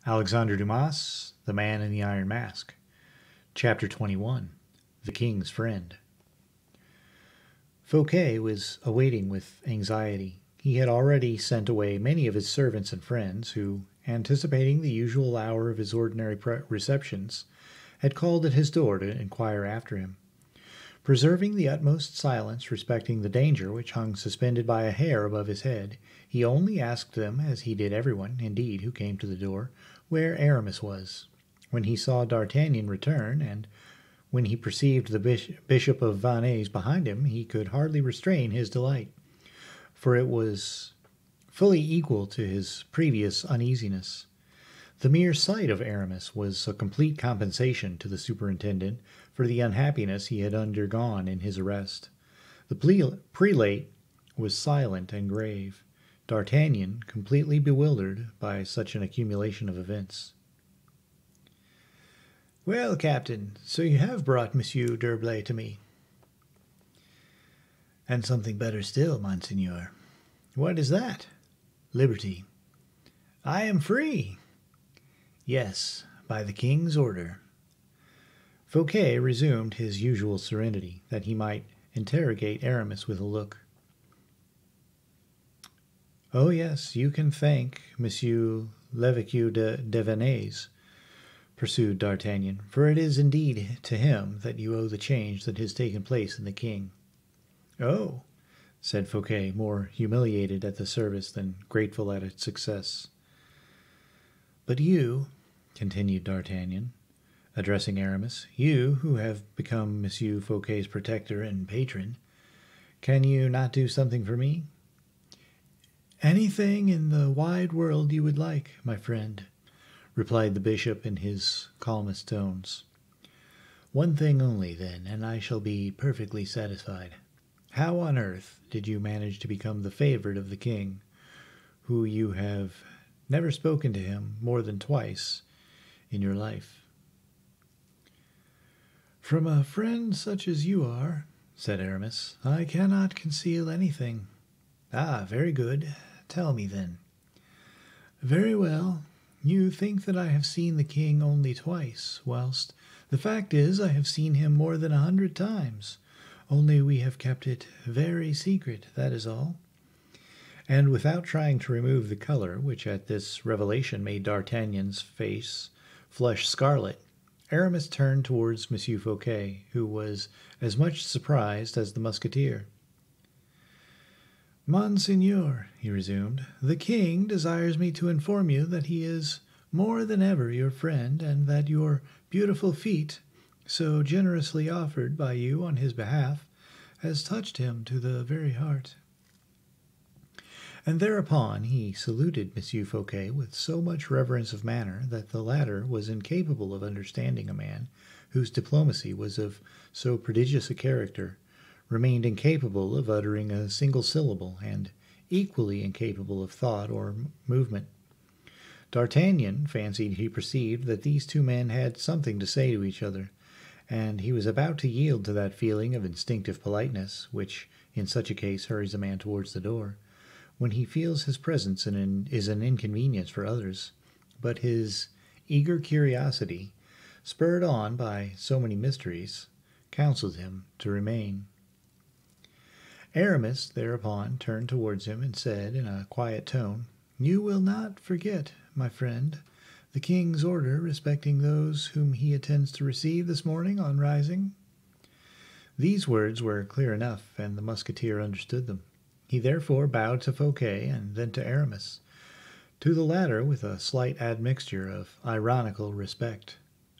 Alexandre Dumas, The Man in the Iron Mask. Chapter 21, The King's Friend. Fouquet was awaiting with anxiety. He had already sent away many of his servants and friends who, anticipating the usual hour of his ordinary receptions, had called at his door to inquire after him. Preserving the utmost silence respecting the danger which hung suspended by a hair above his head, he only asked them, as he did everyone, indeed, who came to the door, where Aramis was. When he saw D'Artagnan return, and when he perceived the Bishop of Vannes behind him, he could hardly restrain his delight, for it was fully equal to his previous uneasiness. The mere sight of Aramis was a complete compensation to the superintendent for the unhappiness he had undergone in his arrest. The prelate was silent and grave, D'Artagnan completely bewildered by such an accumulation of events. "Well, Captain, so you have brought Monsieur d'Herblay to me." "And something better still, Monseigneur." "What is that?" "Liberty." "I am free." "Yes, by the king's order." Fouquet resumed his usual serenity, that he might interrogate Aramis with a look. "Oh, yes, you can thank Monsieur l'Évêque de Vannes," pursued D'Artagnan, "for it is indeed to him that you owe the change that has taken place in the king." "Oh," said Fouquet, more humiliated at the service than grateful at its success. "But you," continued D'Artagnan, addressing Aramis, "you who have become Monsieur Fouquet's protector and patron, can you not do something for me?" "Anything in the wide world you would like, my friend," replied the bishop in his calmest tones. "One thing only, then, and I shall be perfectly satisfied. How on earth did you manage to become the favorite of the king, who you have never spoken to him more than twice in your life?" "From a friend such as you are," said Aramis, "I cannot conceal anything." "Ah, very good. Tell me, then." "Very well. You think that I have seen the king only twice, whilst the fact is I have seen him more than 100 times, only we have kept it very secret, that is all." And without trying to remove the color, which at this revelation made D'Artagnan's face flush scarlet, Aramis turned towards Monsieur Fouquet, who was as much surprised as the musketeer. "Monseigneur," he resumed, "the king desires me to inform you that he is more than ever your friend, and that your beautiful feet, so generously offered by you on his behalf, has touched him to the very heart." And thereupon he saluted Monsieur Fouquet with so much reverence of manner that the latter was incapable of understanding a man whose diplomacy was of so prodigious a character, remained incapable of uttering a single syllable, and equally incapable of thought or movement. D'Artagnan fancied he perceived that these two men had something to say to each other, and he was about to yield to that feeling of instinctive politeness, which in such a case hurries a man towards the door, when he feels his presence is an inconvenience for others, but his eager curiosity, spurred on by so many mysteries, counseled him to remain. Aramis thereupon turned towards him and said in a quiet tone, "You will not forget, my friend, the king's order respecting those whom he intends to receive this morning on rising?" These words were clear enough, and the musketeer understood them. He therefore bowed to Fouquet and then to Aramis, to the latter with a slight admixture of ironical respect,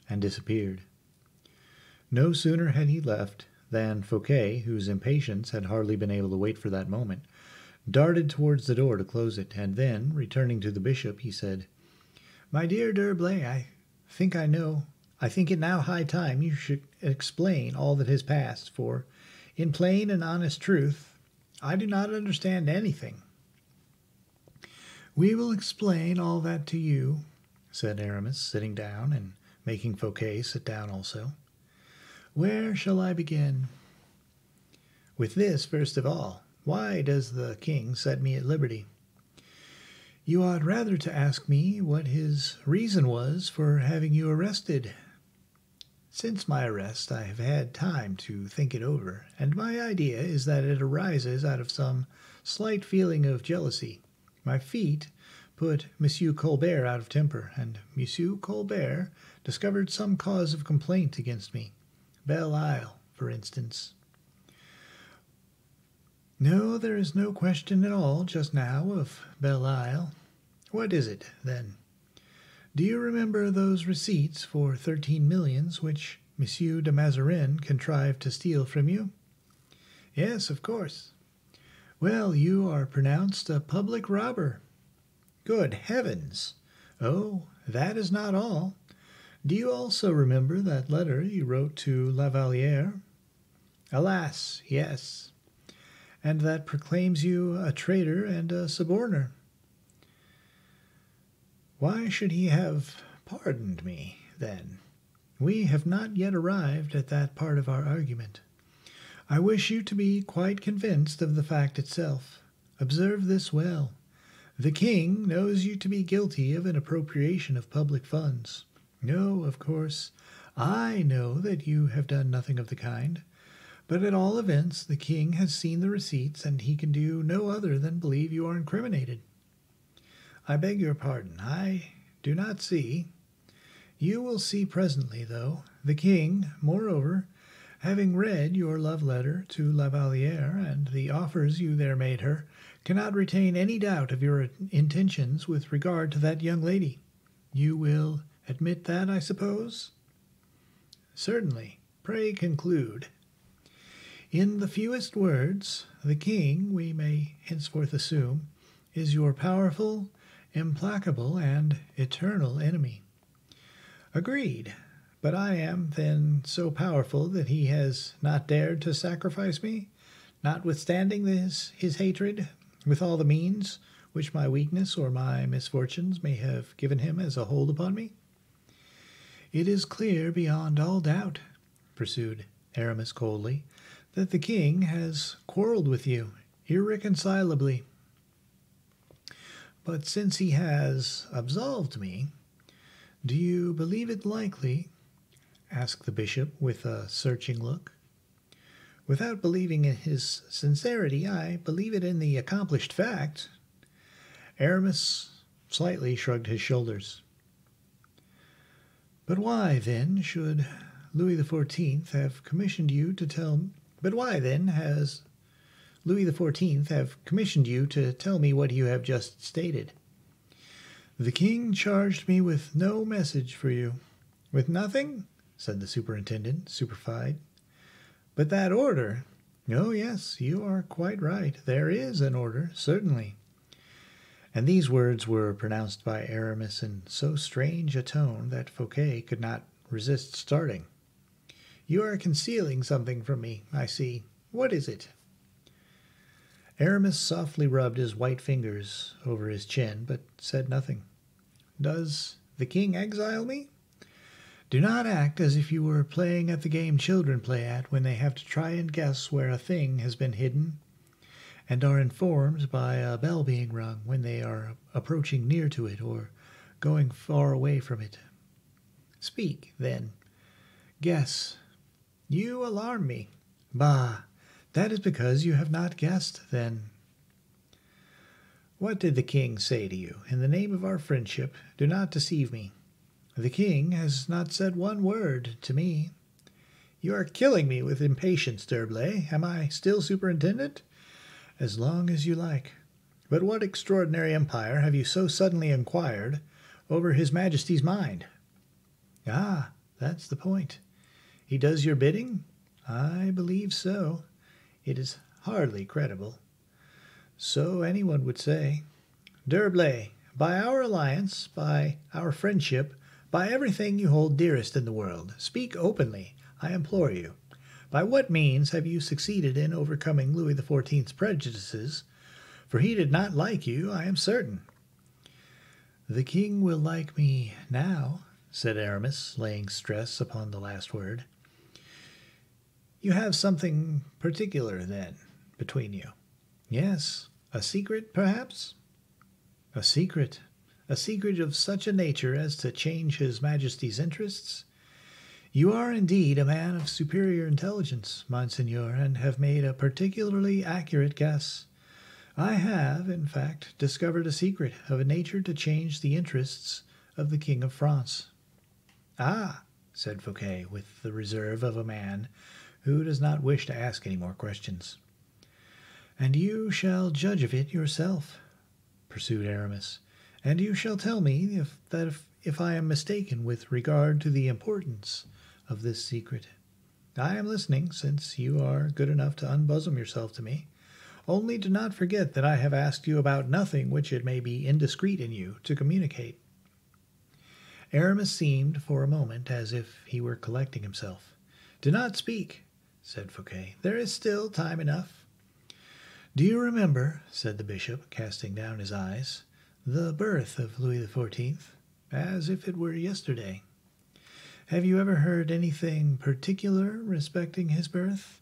and disappeared. No sooner had he left than Fouquet, whose impatience had hardly been able to wait for that moment, darted towards the door to close it, and then, returning to the bishop, he said, "My dear d'Herblay, I think it now high time you should explain all that has passed, for, in plain and honest truth, I do not understand anything." "We will explain all that to you," said Aramis, sitting down and making Fouquet sit down also. "Where shall I begin?" "With this first of all. Why does the king set me at liberty?" You ought rather to ask me what his reason was for having you arrested. Since my arrest, I have had time to think it over, and my idea is that it arises out of some slight feeling of jealousy. My feat put Monsieur Colbert out of temper, and Monsieur Colbert discovered some cause of complaint against me. Belle Isle, for instance. No, there is no question at all just now of Belle Isle. What is it, then? Do you remember those receipts for 13 millions which Monsieur de Mazarin contrived to steal from you? Yes, of course. Well, you are pronounced a public robber. Good heavens! Oh, that is not all. Do you also remember that letter you wrote to La Valliere? Alas, yes. And that proclaims you a traitor and a suborner. Why should he have pardoned me, then? We have not yet arrived at that part of our argument. I wish you to be quite convinced of the fact itself. Observe this well. The king knows you to be guilty of an appropriation of public funds. No, of course, I know that you have done nothing of the kind. But at all events, the king has seen the receipts, and he can do no other than believe you are incriminated. I beg your pardon, I do not see. You will see presently, though. The king, moreover, having read your love letter to La Valliere and the offers you there made her, cannot retain any doubt of your intentions with regard to that young lady. You will admit that, I suppose? Certainly. Pray conclude. In the fewest words, the king, we may henceforth assume, is your powerful, implacable, and eternal enemy. Agreed. But I am, then, so powerful that he has not dared to sacrifice me, notwithstanding his hatred, with all the means which my weakness or my misfortunes may have given him as a hold upon me? It is clear beyond all doubt, pursued Aramis coldly, that the king has quarrelled with you irreconcilably. But since he has absolved me, do you believe it likely? Asked the bishop with a searching look. Without believing in his sincerity, I believe it in the accomplished fact. Aramis slightly shrugged his shoulders. But why, then, should Louis XIV have commissioned you to tell... But why, then, has Louis XIV have commissioned you to tell me what you have just stated? The king charged me with no message for you. With nothing? Said the superintendent, stupefied. But that order... Oh, yes, you are quite right. There is an order, certainly. And these words were pronounced by Aramis in so strange a tone that Fouquet could not resist starting. You are concealing something from me, I see. What is it? Aramis softly rubbed his white fingers over his chin, but said nothing. Does the king exile me? Do not act as if you were playing at the game children play at when they have to try and guess where a thing has been hidden, and are informed by a bell being rung when they are approaching near to it or going far away from it. Speak, then. Guess. You alarm me. Bah, that is because you have not guessed, then. What did the king say to you? In the name of our friendship, do not deceive me. The king has not said one word to me. You are killing me with impatience, D'Herblay. Am I still superintendent? As long as you like. But what extraordinary empire have you so suddenly acquired over his Majesty's mind? Ah, that's the point. He does your bidding? I believe so. It is hardly credible. So anyone would say. D'Herblay, by our alliance, by our friendship, by everything you hold dearest in the world, speak openly, I implore you. By what means have you succeeded in overcoming Louis XIV's prejudices? For he did not like you, I am certain. The king will like me now, said Aramis, laying stress upon the last word. You have something particular, then, between you? Yes, a secret, perhaps? A secret? A secret of such a nature as to change his Majesty's interests? You are indeed a man of superior intelligence, Monseigneur, and have made a particularly accurate guess. I have, in fact, discovered a secret of a nature to change the interests of the King of France. Ah, said Fouquet, with the reserve of a man who does not wish to ask any more questions. And you shall judge of it yourself, pursued Aramis, and you shall tell me if I am mistaken with regard to the importance of this secret. I am listening, since you are good enough to unbosom yourself to me. Only do not forget that I have asked you about nothing which it may be indiscreet in you to communicate. Aramis seemed for a moment as if he were collecting himself. Do not speak, said Fouquet. There is still time enough. Do you remember, said the bishop, casting down his eyes, the birth of Louis XIV, as if it were yesterday? Have you ever heard anything particular respecting his birth?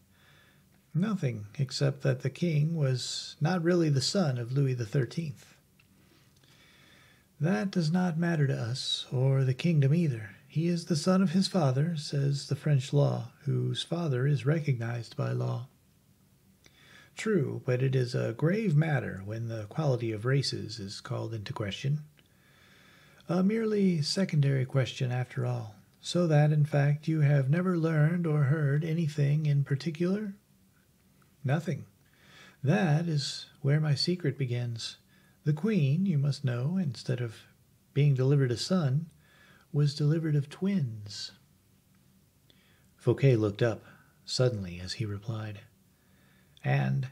Nothing, except that the king was not really the son of Louis XIII. That does not matter to us, or the kingdom either. He is the son of his father, says the French law, whose father is recognized by law. True, but it is a grave matter when the quality of races is called into question. A merely secondary question after all, so that, in fact, you have never learned or heard anything in particular? Nothing. That is where my secret begins. The queen, you must know, instead of being delivered a son, was delivered of twins. Fouquet looked up suddenly as he replied, And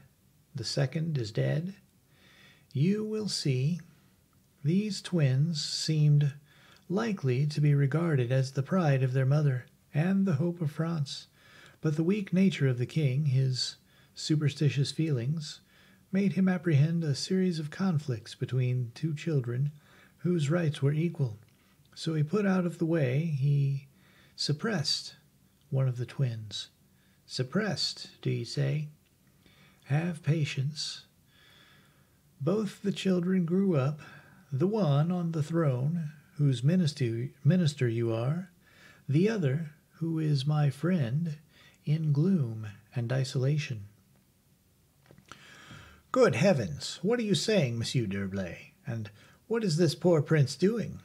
the second is dead? You will see. These twins seemed likely to be regarded as the pride of their mother and the hope of France, but the weak nature of the king, his superstitious feelings, made him apprehend a series of conflicts between two children whose rights were equal. So he put out of the way, he suppressed one of the twins. Suppressed, do you say? Have patience. Both the children grew up, the one on the throne, whose minister you are, the other, who is my friend, in gloom and isolation. Good heavens! What are you saying, Monsieur d'Herblay? And what is this poor prince doing?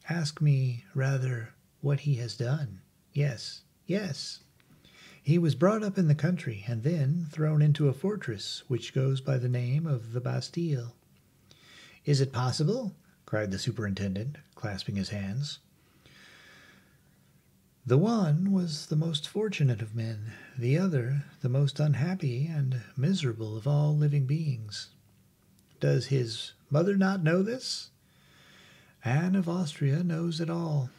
Ask me, rather, what he has done. Yes, yes. He was brought up in the country, and then thrown into a fortress which goes by the name of the Bastille. Is it possible? Cried the superintendent, clasping his hands. The one was the most fortunate of men, the other the most unhappy and miserable of all living beings. Does his mother not know this? Anne of Austria knows it all,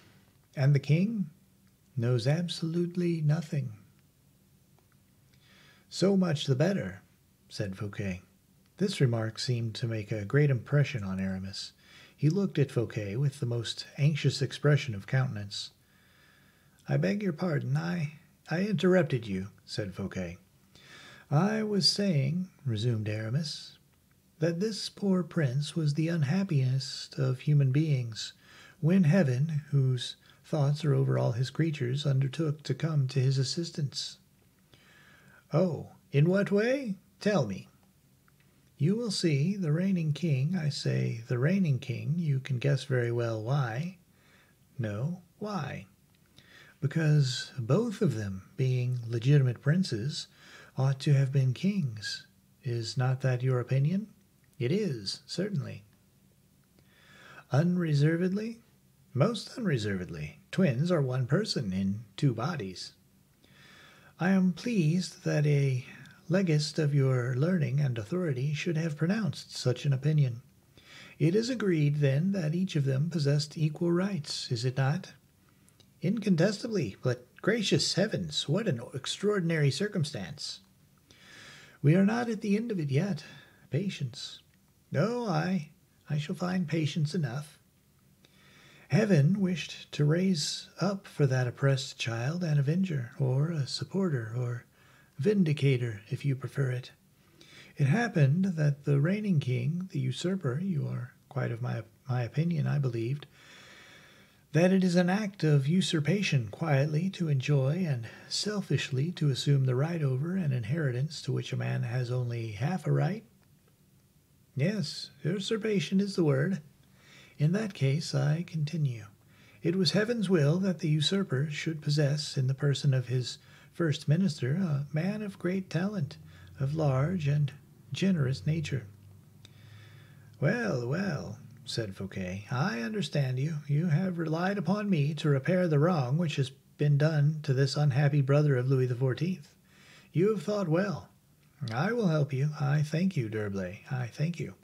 and the king knows absolutely nothing. So much the better, said Fouquet. This remark seemed to make a great impression on Aramis. He looked at Fouquet with the most anxious expression of countenance. I beg your pardon, I interrupted you, said Fouquet. I was saying, resumed Aramis, that this poor prince was the unhappiest of human beings, when heaven, whose thoughts are over all his creatures, undertook to come to his assistance. Oh, in what way? Tell me. You will see the reigning king, I say the reigning king, you can guess very well why. No, why? Because both of them, being legitimate princes, ought to have been kings. Is not that your opinion? It is, certainly. Unreservedly? Most unreservedly. Twins are one person in two bodies. I am pleased that a legist of your learning and authority should have pronounced such an opinion. It is agreed, then, that each of them possessed equal rights, is it not? Incontestably, but gracious heavens, what an extraordinary circumstance! We are not at the end of it yet. Patience. No, I shall find patience enough. Heaven wished to raise up for that oppressed child an avenger, or a supporter, or vindicator, if you prefer it. It happened that the reigning king, the usurper, you are quite of my opinion, I believed, that it is an act of usurpation quietly to enjoy and selfishly to assume the right over an inheritance to which a man has only half a right. Yes, usurpation is the word. In that case, I continue. It was heaven's will that the usurper should possess, in the person of his first minister, a man of great talent, of large and generous nature. Well, well, said Fouquet, I understand you. You have relied upon me to repair the wrong which has been done to this unhappy brother of Louis XIV. You have thought well. I will help you. I thank you, D'Herblay. I thank you.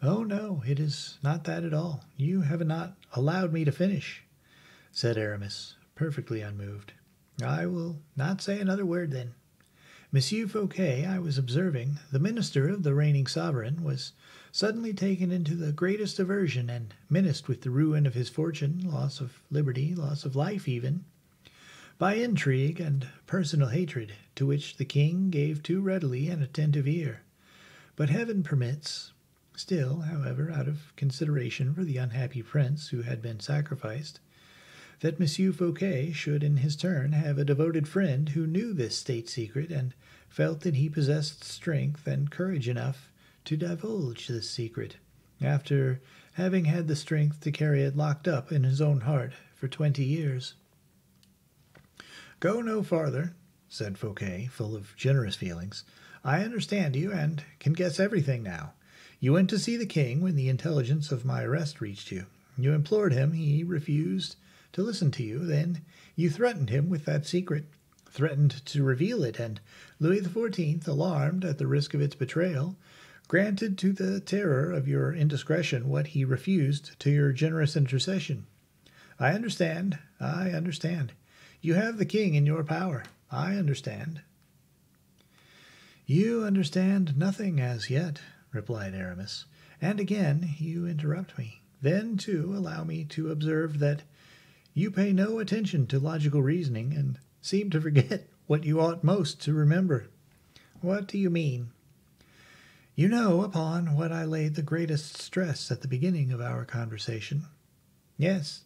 Oh, no, it is not that at all. You have not allowed me to finish, said Aramis, perfectly unmoved. I will not say another word, then. Monsieur Fouquet, I was observing, the minister of the reigning sovereign, was suddenly taken into the greatest aversion and menaced with the ruin of his fortune, loss of liberty, loss of life even, by intrigue and personal hatred, to which the king gave too readily an attentive ear. But heaven permits. Still, however, out of consideration for the unhappy prince who had been sacrificed, that Monsieur Fouquet should in his turn have a devoted friend who knew this state secret and felt that he possessed strength and courage enough to divulge this secret, after having had the strength to carry it locked up in his own heart for 20 years. Go no farther, said Fouquet, full of generous feelings. I understand you and can guess everything now. You went to see the king when the intelligence of my arrest reached you. You implored him. He refused to listen to you. Then you threatened him with that secret, threatened to reveal it, and Louis XIV, alarmed at the risk of its betrayal, granted to the terror of your indiscretion what he refused to your generous intercession. I understand. I understand. You have the king in your power. I understand. You understand nothing as yet, replied Aramis, and again you interrupt me. Then, too, allow me to observe that you pay no attention to logical reasoning and seem to forget what you ought most to remember. What do you mean? You know upon what I laid the greatest stress at the beginning of our conversation. Yes,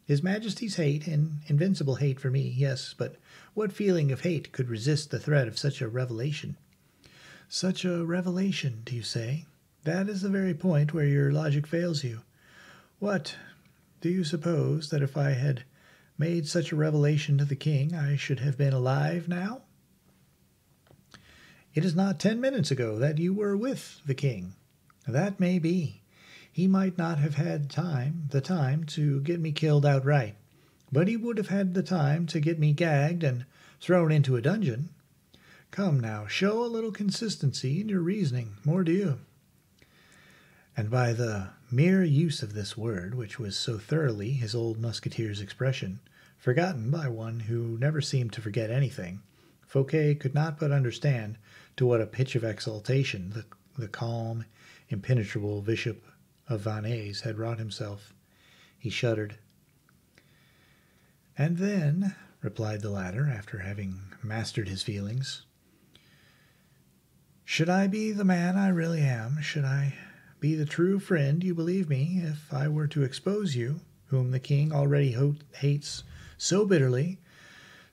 His Majesty's hate, and invincible hate for me, yes, but what feeling of hate could resist the threat of such a revelation? Such a revelation, do you say? That is the very point where your logic fails you. What, do you suppose that if I had made such a revelation to the king, I should have been alive now? It is not 10 minutes ago that you were with the king. That may be. He might not have had the time to get me killed outright, but he would have had the time to get me gagged and thrown into a dungeon. Come now, show a little consistency in your reasoning, mordieu. And by the mere use of this word, which was so thoroughly his old musketeer's expression, forgotten by one who never seemed to forget anything, Fouquet could not but understand to what a pitch of exaltation the calm, impenetrable Bishop of Vannes had wrought himself. He shuddered. And then, replied the latter, after having mastered his feelings, should I be the man I really am, should I be the true friend you believe me, if I were to expose you, whom the king already hates so bitterly,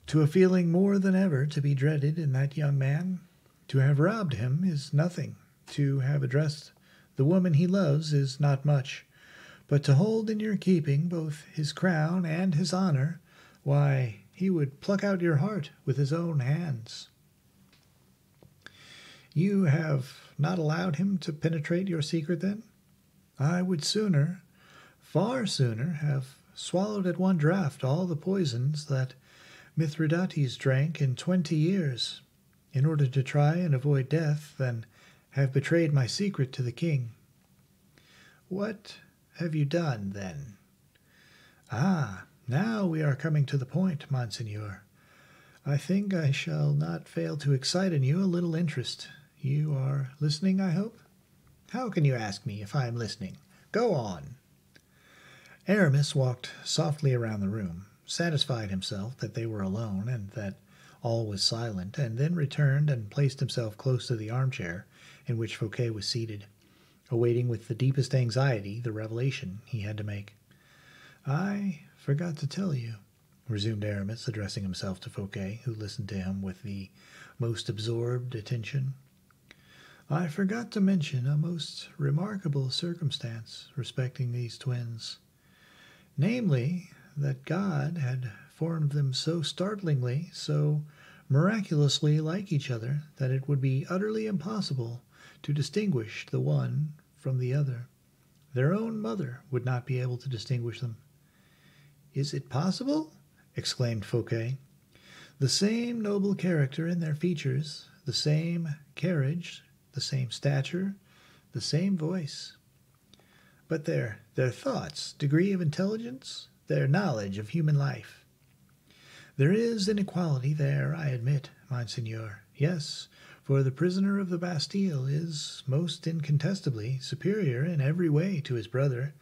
to a feeling more than ever to be dreaded in that young man? To have robbed him is nothing. To have addressed the woman he loves is not much. But to hold in your keeping both his crown and his honor, why, he would pluck out your heart with his own hands. You have not allowed him to penetrate your secret, then? I would sooner, far sooner, have swallowed at one draught all the poisons that Mithridates drank in 20 years, in order to try and avoid death, than have betrayed my secret to the king. What have you done, then? Ah, now we are coming to the point, Monseigneur. I think I shall not fail to excite in you a little interest. You are listening, I hope? How can you ask me if I am listening? Go on. Aramis walked softly around the room, satisfied himself that they were alone and that all was silent, and then returned and placed himself close to the armchair in which Fouquet was seated. awaiting with the deepest anxiety the revelation he had to make. "I forgot to tell you," resumed Aramis, addressing himself to Fouquet, who listened to him with the most absorbed attention. "I forgot to mention a most remarkable circumstance respecting these twins, namely, that God had formed them so startlingly, so miraculously like each other, that it would be utterly impossible to distinguish the one from the other. Their own mother would not be able to distinguish them." "Is it possible?" exclaimed Fouquet. "The same noble character in their features, the same carriage, the same stature, the same voice. But their thoughts, degree of intelligence, their knowledge of human life. There is inequality there, I admit, Monseigneur. Yes, for the prisoner of the Bastille is most incontestably superior in every way to his brother,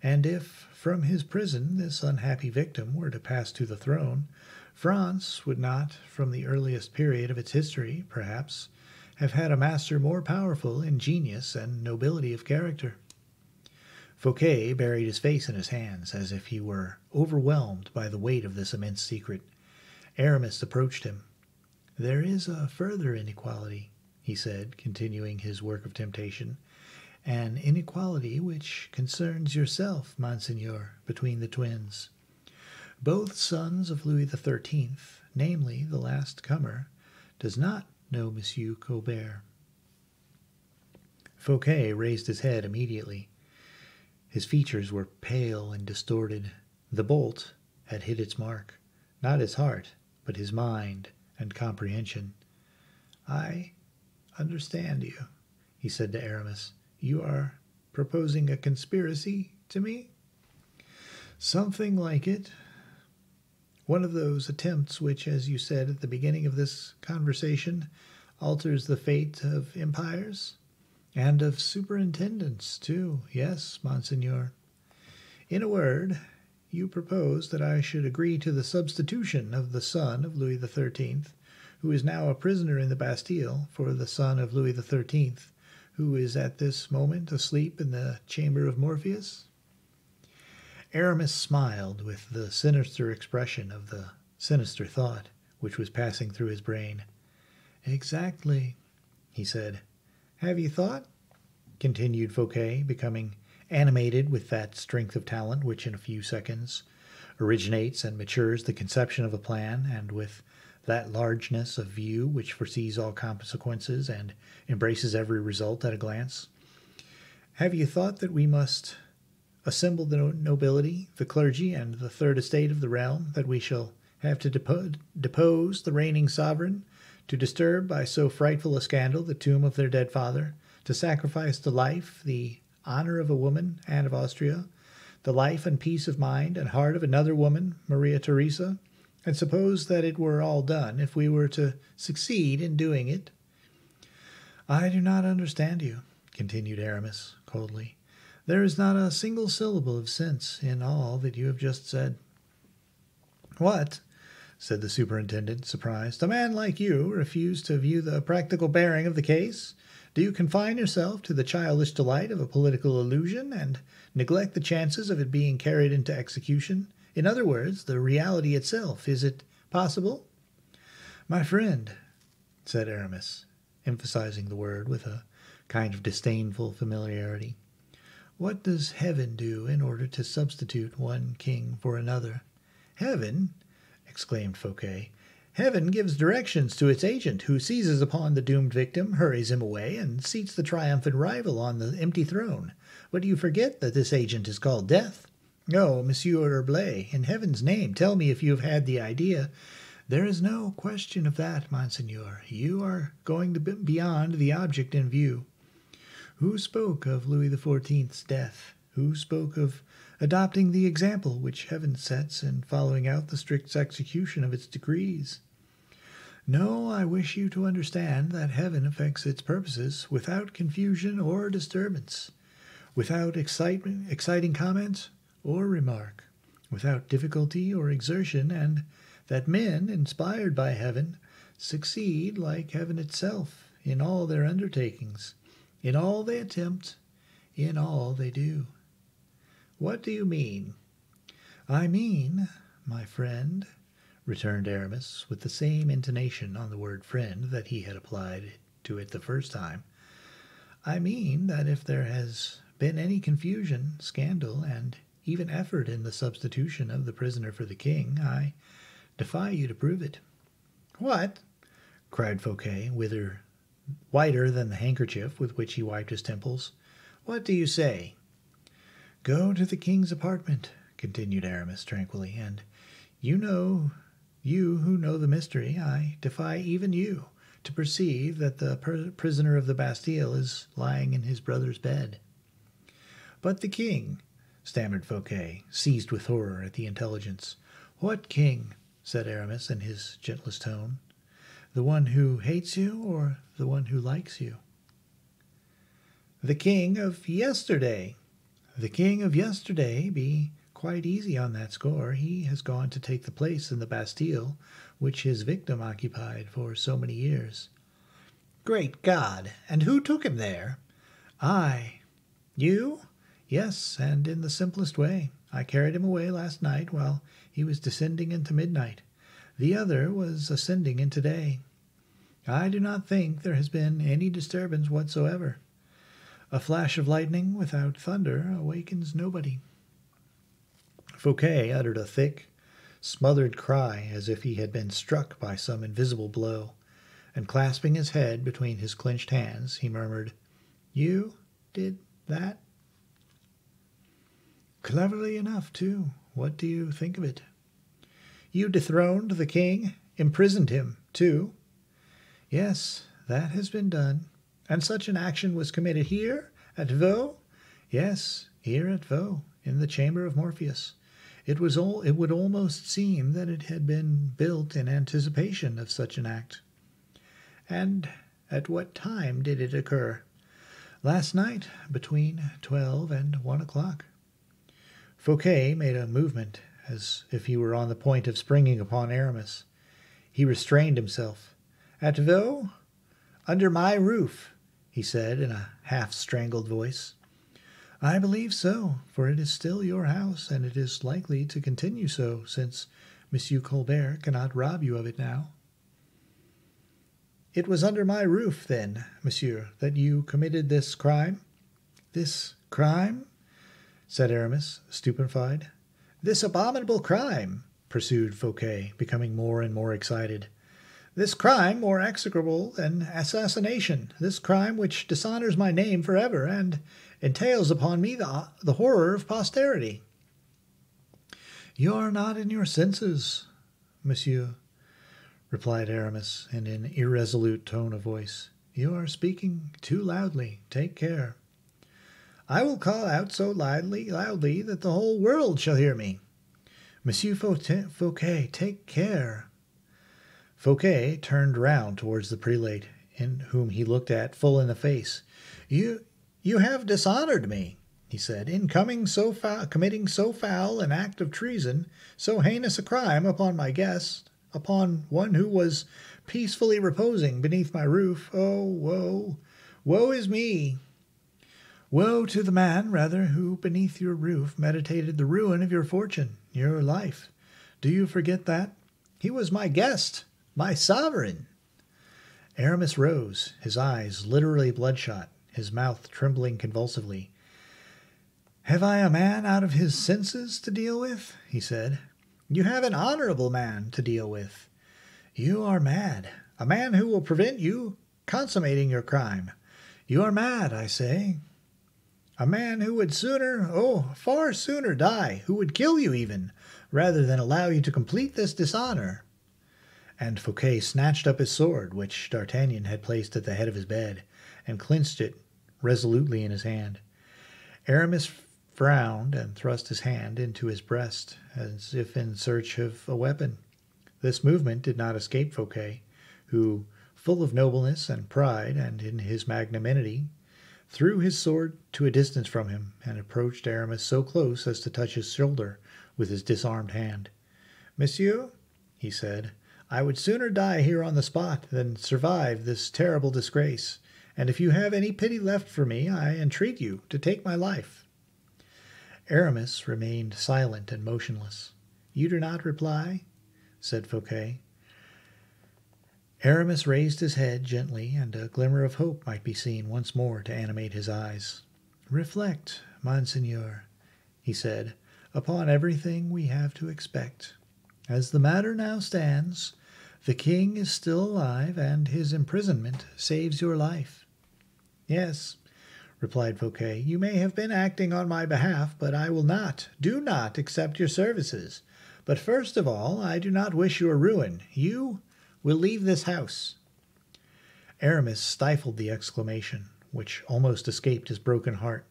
and if from his prison this unhappy victim were to pass to the throne, France would not, from the earliest period of its history, perhaps, have had a master more powerful in genius and nobility of character." Fouquet buried his face in his hands, as if he were overwhelmed by the weight of this immense secret. Aramis approached him. "There is a further inequality," he said, continuing his work of temptation, "an inequality which concerns yourself, Monseigneur, between the twins. Both sons of Louis XIII, namely the last comer, does not know Monsieur Colbert." Fouquet raised his head immediately. His features were pale and distorted. The bolt had hit its mark, not his heart, but his mind and comprehension. "I understand you," he said to Aramis. "You are proposing a conspiracy to me?" "Something like it. One of those attempts which, as you said at the beginning of this conversation, alters the fate of empires, and of superintendents, too. Yes, Monseigneur. In a word, you propose that I should agree to the substitution of the son of Louis XIII, who is now a prisoner in the Bastille, for the son of Louis XIII, who is at this moment asleep in the chamber of Morpheus?" Aramis smiled with the sinister expression of the sinister thought which was passing through his brain. "Exactly," he said. "Have you thought?" continued Fouquet, becoming animated with that strength of talent which in a few seconds originates and matures the conception of a plan, and with that largeness of view which foresees all consequences and embraces every result at a glance. "Have you thought that we must assemble the nobility, the clergy, and the third estate of the realm, that we shall have to depose the reigning sovereign, to disturb by so frightful a scandal the tomb of their dead father, to sacrifice the life, the honor of a woman, Anne of Austria, the life and peace of mind and heart of another woman, Maria Theresa, and suppose that it were all done, if we were to succeed in doing it?" "I do not understand you," continued Aramis, coldly. "There is not a single syllable of sense in all that you have just said." "What?" said the superintendent, surprised. "A man like you refuse to view the practical bearing of the case? Do you confine yourself to the childish delight of a political illusion, and neglect the chances of it being carried into execution? In other words, the reality itself. Is it possible?" "My friend," said Aramis, emphasizing the word with a kind of disdainful familiarity, "what does heaven do in order to substitute one king for another?" "Heaven!" exclaimed Fouquet. "Heaven gives directions to its agent, who seizes upon the doomed victim, hurries him away, and seats the triumphant rival on the empty throne. But you forget that this agent is called Death. Oh, Monsieur Herblay, in heaven's name, tell me if you have had the idea—" "There is no question of that, Monseigneur. You are going beyond the object in view. Who spoke of Louis XIV's death? Who spoke of adopting the example which heaven sets and following out the strict execution of its decrees? No, I wish you to understand that heaven effects its purposes without confusion or disturbance, without exciting comment or remark, without difficulty or exertion, and that men, inspired by heaven, succeed like heaven itself in all their undertakings, in all they attempt, in all they do." "What do you mean?" "I mean, my friend," returned Aramis, with the same intonation on the word friend that he had applied to it the first time, "I mean that if there has been any confusion, scandal, and even effort in the substitution of the prisoner for the king, I defy you to prove it." "What?" cried Fouquet, whiter than the handkerchief with which he wiped his temples. "What do you say?" "Go to the king's apartment," continued Aramis tranquilly, "and you who know the mystery, I defy even you to perceive that the prisoner of the Bastille is lying in his brother's bed." "But the king," stammered Fouquet, seized with horror at the intelligence. "What king?" said Aramis in his gentlest tone. "The one who hates you, or the one who likes you?" "The king of yesterday." "The king of yesterday? Be quite easy on that score. He has gone to take the place in the Bastille which his victim occupied for so many years." "Great God! And who took him there?" "I." "You?" "Yes, and in the simplest way. I carried him away last night while he was descending into midnight. The other was ascending into day. I do not think there has been any disturbance whatsoever. A flash of lightning without thunder awakens nobody." Fouquet uttered a thick, smothered cry as if he had been struck by some invisible blow, and clasping his head between his clenched hands, he murmured, "You did that?" "Cleverly enough, too. What do you think of it?" "You dethroned the king, imprisoned him, too." "Yes, that has been done." "And such an action was committed here, at Vaux?" "Yes, here at Vaux, in the chamber of Morpheus. It would almost seem that it had been built in anticipation of such an act." "And at what time did it occur?" "Last night, between 12 and 1 o'clock." Fouquet made a movement as if he were on the point of springing upon Aramis. He restrained himself. "At Vaux? Under my roof?" he said in a half-strangled voice. "I believe so, for it is still your house, and it is likely to continue so, since Monsieur Colbert cannot rob you of it now." "It was under my roof, then, monsieur, that you committed this crime?" "This crime?" said Aramis, stupefied. "This abominable crime," pursued Fouquet, becoming more and more excited. "This crime more execrable than assassination, this crime which dishonors my name forever and entails upon me the horror of posterity." "You are not in your senses, monsieur," replied Aramis in an irresolute tone of voice. "You are speaking too loudly. Take care." "I will call out so loudly that the whole world shall hear me." "Monsieur Fouquet, take care." Fouquet turned round towards the prelate, in whom he looked at full in the face. You have dishonored me," he said, "in committing so foul an act of treason, so heinous a crime upon my guest, upon one who was peacefully reposing beneath my roof. Oh, woe! Woe is me!" "Woe to the man, rather, who beneath your roof meditated the ruin of your fortune, your life. Do you forget that? He was my guest, my sovereign." Aramis rose, his eyes literally bloodshot, his mouth trembling convulsively. "Have I a man out of his senses to deal with?" he said. "You have an honorable man to deal with." "You are mad. A man who will prevent you consummating your crime. You are mad, I say." "A man who would far sooner die, who would kill you even, rather than allow you to complete this dishonor." And Fouquet snatched up his sword, which D'Artagnan had placed at the head of his bed, and clinched it resolutely in his hand. Aramis frowned and thrust his hand into his breast, as if in search of a weapon. This movement did not escape Fouquet, who, full of nobleness and pride and in his magnanimity, threw his sword to a distance from him, and approached Aramis so close as to touch his shoulder with his disarmed hand. "Monsieur," he said, "I would sooner die here on the spot than survive this terrible disgrace, and if you have any pity left for me, I entreat you to take my life." Aramis remained silent and motionless. "You do not reply?" said Fouquet. Aramis raised his head gently, and a glimmer of hope might be seen once more to animate his eyes. "Reflect, monseigneur," he said, "upon everything we have to expect. As the matter now stands, the king is still alive, and his imprisonment saves your life." "Yes," replied Fouquet, "you may have been acting on my behalf, but I do not accept your services. But first of all, I do not wish your ruin. You will leave this house." Aramis stifled the exclamation, which almost escaped his broken heart.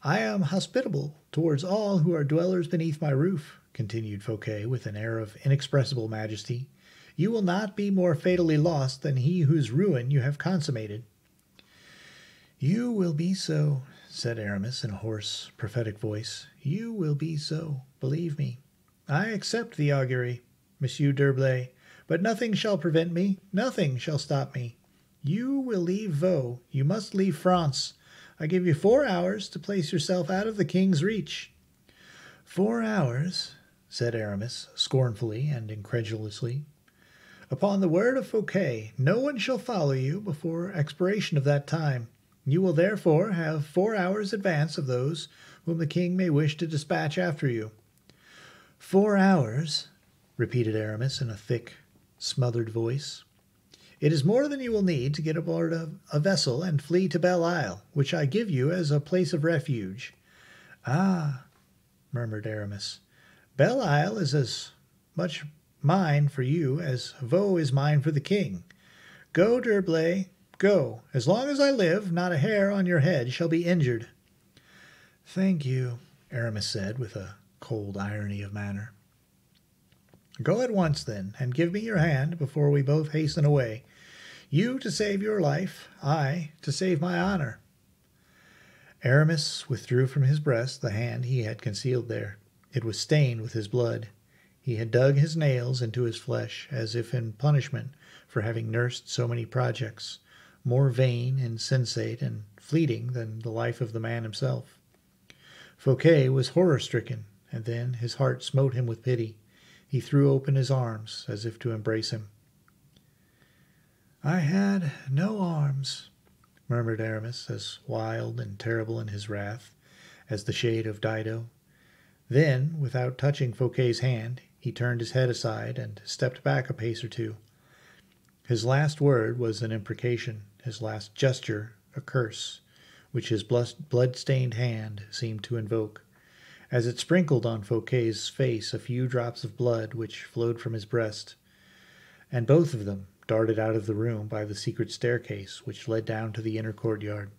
"I am hospitable towards all who are dwellers beneath my roof," continued Fouquet with an air of inexpressible majesty. "You will not be more fatally lost than he whose ruin you have consummated." "You will be so," said Aramis in a hoarse, prophetic voice. "You will be so, believe me. I accept the augury, Monsieur d'Herblay, but nothing shall prevent me, nothing shall stop me. You will leave Vaux, you must leave France. I give you 4 hours to place yourself out of the king's reach." "4 hours?" said Aramis, scornfully and incredulously. "Upon the word of Fouquet, no one shall follow you before expiration of that time. You will therefore have 4 hours advance of those whom the king may wish to dispatch after you." "4 hours?" repeated Aramis in a thick, smothered voice. "It is more than you will need to get aboard a vessel and flee to Belle Isle, which I give you as a place of refuge." "Ah," murmured Aramis, "Belle Isle is as much mine for you as Vaux is mine for the king. Go, D'Herblay, go. As long as I live, not a hair on your head shall be injured." "Thank you," Aramis said with a cold irony of manner. "Go at once, then, and give me your hand before we both hasten away. You to save your life, I to save my honor." Aramis withdrew from his breast the hand he had concealed there. It was stained with his blood. He had dug his nails into his flesh, as if in punishment for having nursed so many projects, more vain, insensate, and fleeting than the life of the man himself. Fouquet was horror-stricken, and then his heart smote him with pity. He threw open his arms as if to embrace him. "I had no arms," murmured Aramis, as wild and terrible in his wrath as the shade of Dido. Then, without touching Fouquet's hand, he turned his head aside and stepped back a pace or two. His last word was an imprecation, his last gesture a curse, which his blood-stained hand seemed to invoke. As it sprinkled on Fouquet's face a few drops of blood which flowed from his breast, and both of them darted out of the room by the secret staircase which led down to the inner courtyard.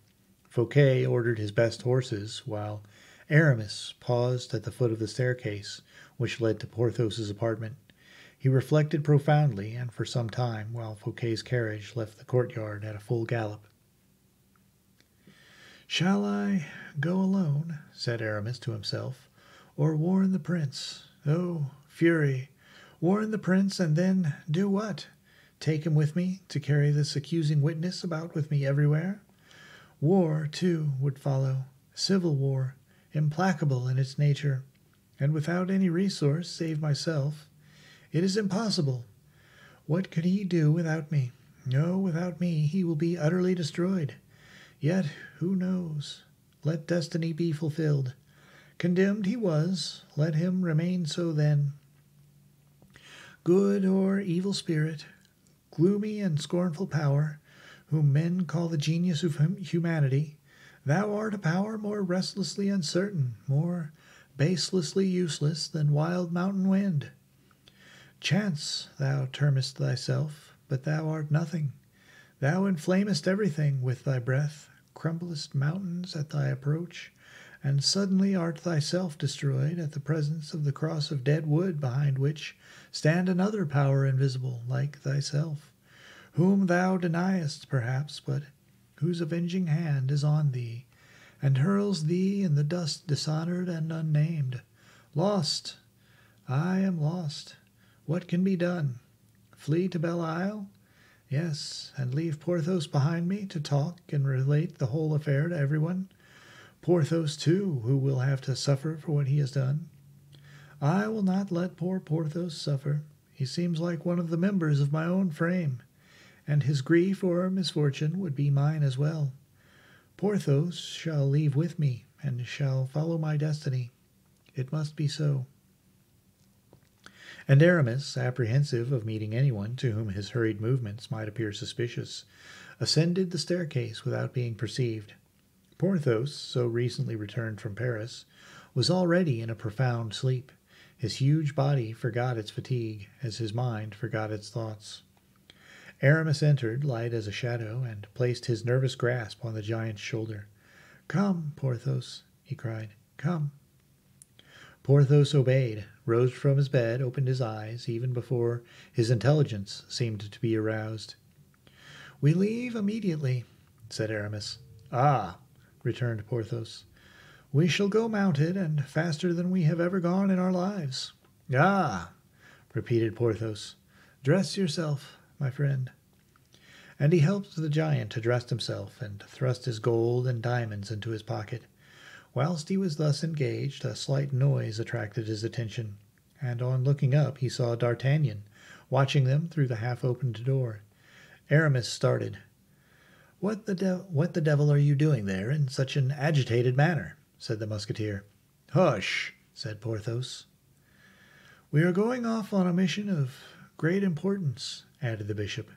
Fouquet ordered his best horses, while Aramis paused at the foot of the staircase which led to Porthos's apartment. He reflected profoundly, and for some time, while Fouquet's carriage left the courtyard at a full gallop. "Shall I go alone," said Aramis to himself, "or warn the prince? Oh, fury! Warn the prince, and then do what? Take him with me to carry this accusing witness about with me everywhere? War, too, would follow, civil war, implacable in its nature, and without any resource save myself. It is impossible. What could he do without me? No, without me he will be utterly destroyed. Yet, who knows? Let destiny be fulfilled. Condemned he was, let him remain so then. Good or evil spirit, gloomy and scornful power, whom men call the genius of humanity, thou art a power more restlessly uncertain, more baselessly useless than wild mountain wind. Chance thou termest thyself, but thou art nothing. Thou inflamest everything with thy breath, crumblest mountains at thy approach, and suddenly art thyself destroyed at the presence of the cross of dead wood behind which stand another power invisible, like thyself, whom thou deniest perhaps, but whose avenging hand is on thee, and hurls thee in the dust dishonored and unnamed. Lost! I am lost. What can be done? Flee to Belle Isle? Yes, and leave Porthos behind me to talk and relate the whole affair to everyone. Porthos, too, who will have to suffer for what he has done. I will not let poor Porthos suffer. He seems like one of the members of my own frame, and his grief or misfortune would be mine as well. Porthos shall leave with me, and shall follow my destiny. It must be so. And Aramis, apprehensive of meeting anyone to whom his hurried movements might appear suspicious, ascended the staircase without being perceived. Porthos, so recently returned from Paris, was already in a profound sleep. His huge body forgot its fatigue, as his mind forgot its thoughts. Aramis entered, light as a shadow, and placed his nervous grasp on the giant's shoulder. "Come, Porthos," he cried. "Come." Porthos obeyed, rose from his bed, opened his eyes, even before his intelligence seemed to be aroused. "We leave immediately," said Aramis. "Ah," returned Porthos, "we shall go mounted, and faster than we have ever gone in our lives." "Ah," repeated Porthos, "dress yourself, my friend." And he helped the giant to dress himself, and thrust his gold and diamonds into his pocket. Whilst he was thus engaged, a slight noise attracted his attention, and on looking up he saw D'Artagnan watching them through the half-opened door. Aramis started. What the devil are you doing there in such an agitated manner?" said the Musketeer. "Hush!" said Porthos. "We are going off on a mission of great importance," added the bishop.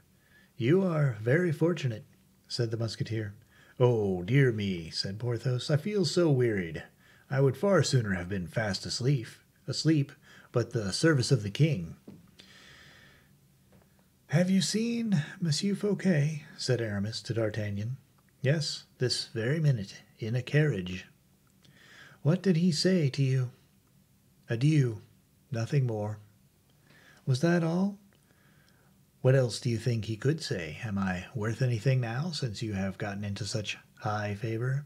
"You are very fortunate," said the Musketeer. "Oh, dear me," said Porthos, "I feel so wearied. I would far sooner have been fast asleep, but the service of the king." "Have you seen Monsieur Fouquet?" said Aramis to D'Artagnan. "Yes, this very minute, in a carriage." "What did he say to you?" "Adieu, nothing more." "Was that all?" "What else do you think he could say? Am I worth anything now, since you have gotten into such high favor?"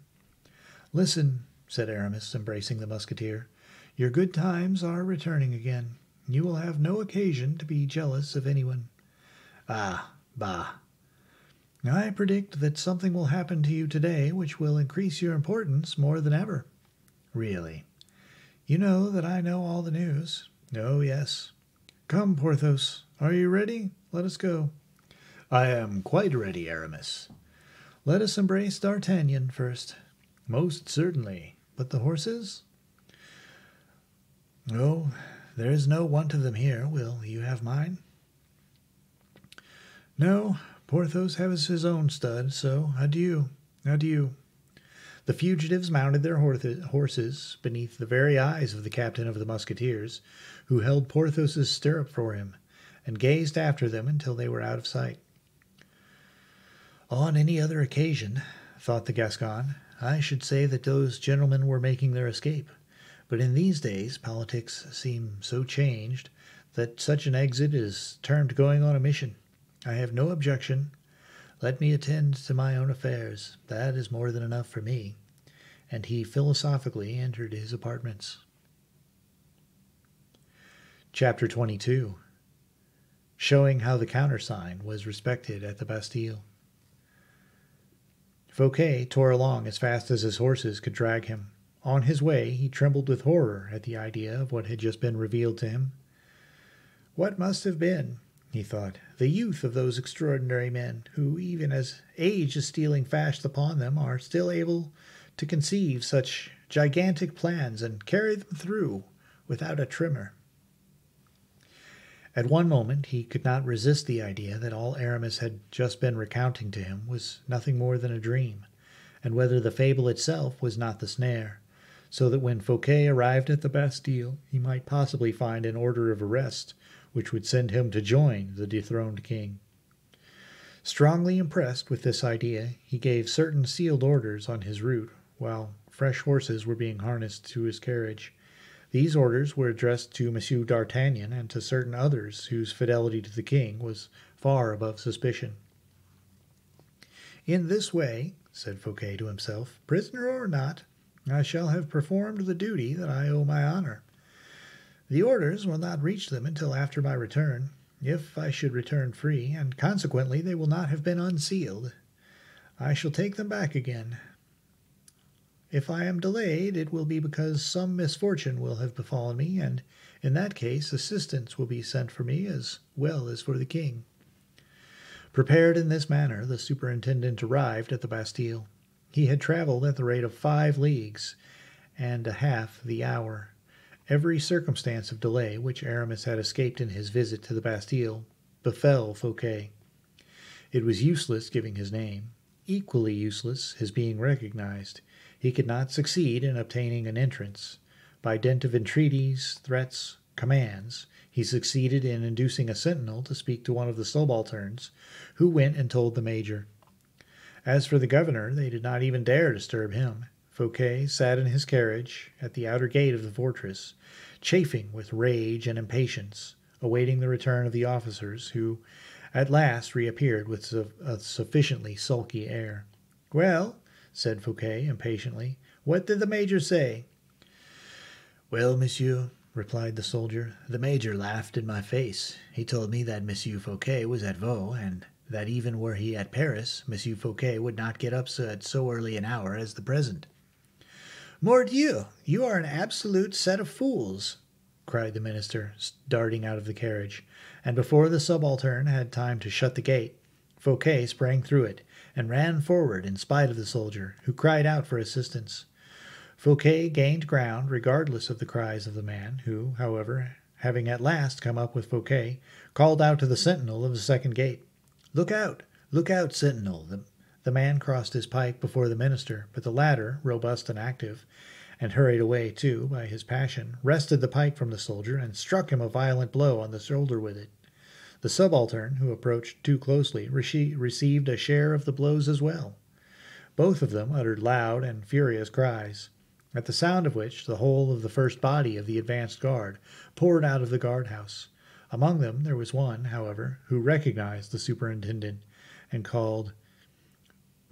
"Listen," said Aramis, embracing the Musketeer. "Your good times are returning again. You will have no occasion to be jealous of anyone." "Ah, bah!" "I predict that something will happen to you today which will increase your importance more than ever." "Really?" "You know that I know all the news." "Oh, yes." "Come, Porthos, are you ready? Let us go." "I am quite ready, Aramis." "Let us embrace D'Artagnan first." "Most certainly. But the horses?" "Oh, there is no want of them here. Will you have mine?" "No, Porthos has his own stud, so adieu, adieu." The fugitives mounted their horses beneath the very eyes of the captain of the Musketeers, who held Porthos's stirrup for him, and gazed after them until they were out of sight. "On any other occasion," thought the Gascon, "I should say that those gentlemen were making their escape. But in these days politics seem so changed that such an exit is termed going on a mission. I have no objection. Let me attend to my own affairs. That is more than enough for me." And he philosophically entered his apartments. Chapter 22. Showing how the countersign was respected at the Bastille. Fouquet tore along as fast as his horses could drag him. On his way he trembled with horror at the idea of what had just been revealed to him. What must have been, he thought, the youth of those extraordinary men, who, even as age is stealing fast upon them, are still able to conceive such gigantic plans and carry them through without a tremor. At one moment he could not resist the idea that all Aramis had just been recounting to him was nothing more than a dream, and whether the fable itself was not the snare, so that when Fouquet arrived at the Bastille he might possibly find an order of arrest which would send him to join the dethroned king. Strongly impressed with this idea, he gave certain sealed orders on his route, while fresh horses were being harnessed to his carriage. These orders were addressed to Monsieur d'Artagnan and to certain others whose fidelity to the king was far above suspicion. "In this way," said Fouquet to himself, "prisoner or not, I shall have performed the duty that I owe my honor. The orders will not reach them until after my return. if I should return free, and consequently they will not have been unsealed. I shall take them back again. If I am delayed, it will be because some misfortune will have befallen me, and in that case assistance will be sent for me as well as for the king." Prepared in this manner, the superintendent arrived at the Bastille. He had travelled at the rate of 5 leagues and a half the hour. Every circumstance of delay which Aramis had escaped in his visit to the Bastille befell Fouquet. It was useless giving his name, equally useless his being recognized. He could not succeed in obtaining an entrance. By dint of entreaties, threats, commands, he succeeded in inducing a sentinel to speak to one of the subalterns, who went and told the major. As for the governor, they did not even dare disturb him. Fouquet sat in his carriage at the outer gate of the fortress, chafing with rage and impatience, awaiting the return of the officers, who at last reappeared with a sufficiently sulky air. "Well," said Fouquet impatiently, "what did the major say?" "Well, monsieur," replied the soldier, "the major laughed in my face. He told me that Monsieur Fouquet was at Vaux, and that even were he at Paris, Monsieur Fouquet would not get up at so early an hour as the present." "Mordieu, you are an absolute set of fools!" cried the minister, darting out of the carriage, and before the subaltern had time to shut the gate, Fouquet sprang through it, and ran forward in spite of the soldier, who cried out for assistance. Fouquet gained ground regardless of the cries of the man, who, however, having at last come up with Fouquet, called out to the sentinel of the second gate, look out, sentinel!" The man crossed his pike before the minister, but the latter, robust and active, and hurried away too by his passion, wrested the pike from the soldier and struck him a violent blow on the shoulder with it. The subaltern, who approached too closely, received a share of the blows as well. Both of them uttered loud and furious cries, at the sound of which the whole of the first body of the advanced guard poured out of the guardhouse. Among them there was one, however, who recognized the superintendent, and called,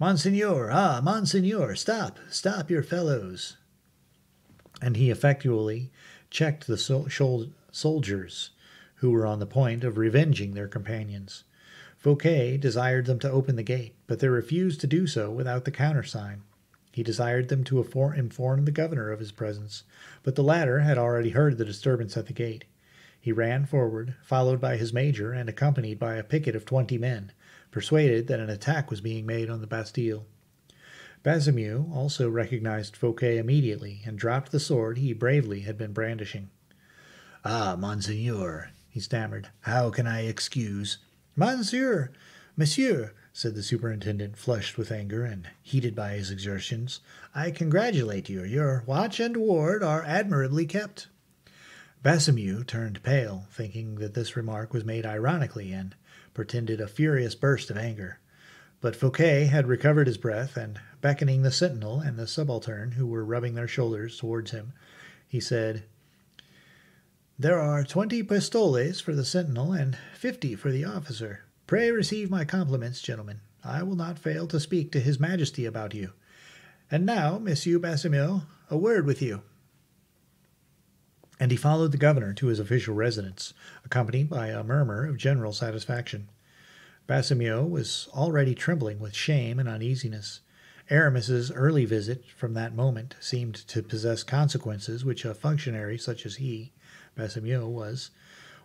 "Monseigneur! Ah, Monseigneur! Stop your fellows!" And he effectually checked the soldiers, who were on the point of revenging their companions. Fouquet desired them to open the gate, but they refused to do so without the countersign. He desired them to inform the governor of his presence, but the latter had already heard the disturbance at the gate. He ran forward, followed by his major and accompanied by a picket of 20 men, persuaded that an attack was being made on the Bastille. Baisemeaux also recognized Fouquet immediately and dropped the sword he bravely had been brandishing. "Ah, monseigneur," he stammered, "how can I excuse—" "Monsieur, said the superintendent, flushed with anger and heated by his exertions, "I congratulate you. Your watch and ward are admirably kept." Baisemeaux turned pale, thinking that this remark was made ironically, and pretended a furious burst of anger. But Fouquet had recovered his breath, and beckoning the sentinel and the subaltern, who were rubbing their shoulders towards him, he said, "There are 20 pistoles for the sentinel and 50 for the officer. Pray receive my compliments, gentlemen. I will not fail to speak to His Majesty about you. And now, Monsieur Baisemeaux, a word with you." And he followed the governor to his official residence, accompanied by a murmur of general satisfaction. Baisemeaux was already trembling with shame and uneasiness. Aramis's early visit from that moment seemed to possess consequences which a functionary such as he, Baisemeaux,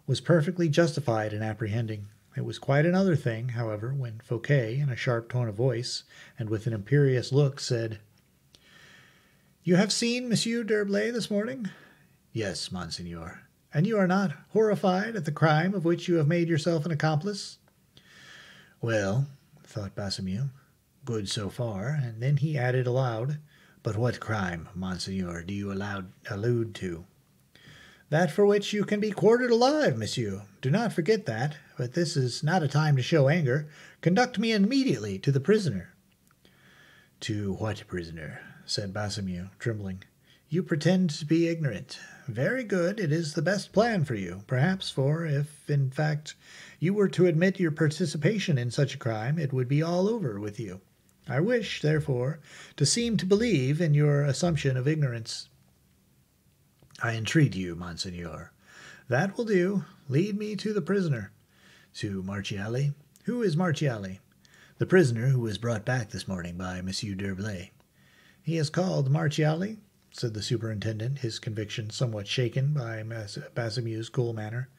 was perfectly justified in apprehending. It was quite another thing, however, when Fouquet, in a sharp tone of voice, and with an imperious look, said, "You have seen Monsieur d'Herblay this morning?" "Yes, monseigneur." "And you are not horrified at the crime of which you have made yourself an accomplice?" "Well," thought Baisemeaux, "good so far," and then he added aloud, "But what crime, monseigneur, do you allude to?" "That for which you can be quartered alive, monsieur. Do not forget that. But this is not a time to show anger. Conduct me immediately to the prisoner." "To what prisoner?" said Baisemeaux, trembling. "You pretend to be ignorant. Very good. It is the best plan for you, perhaps, for if, in fact, you were to admit your participation in such a crime, it would be all over with you. I wish, therefore, to seem to believe in your assumption of ignorance." "I entreat you, monseigneur." "That will do. Lead me to the prisoner." To Marchiali? Who is Marchiali? The prisoner who was brought back this morning by Monsieur d'Herblay. He is called Marchiali, said the superintendent, his conviction somewhat shaken by Basimu's cool manner.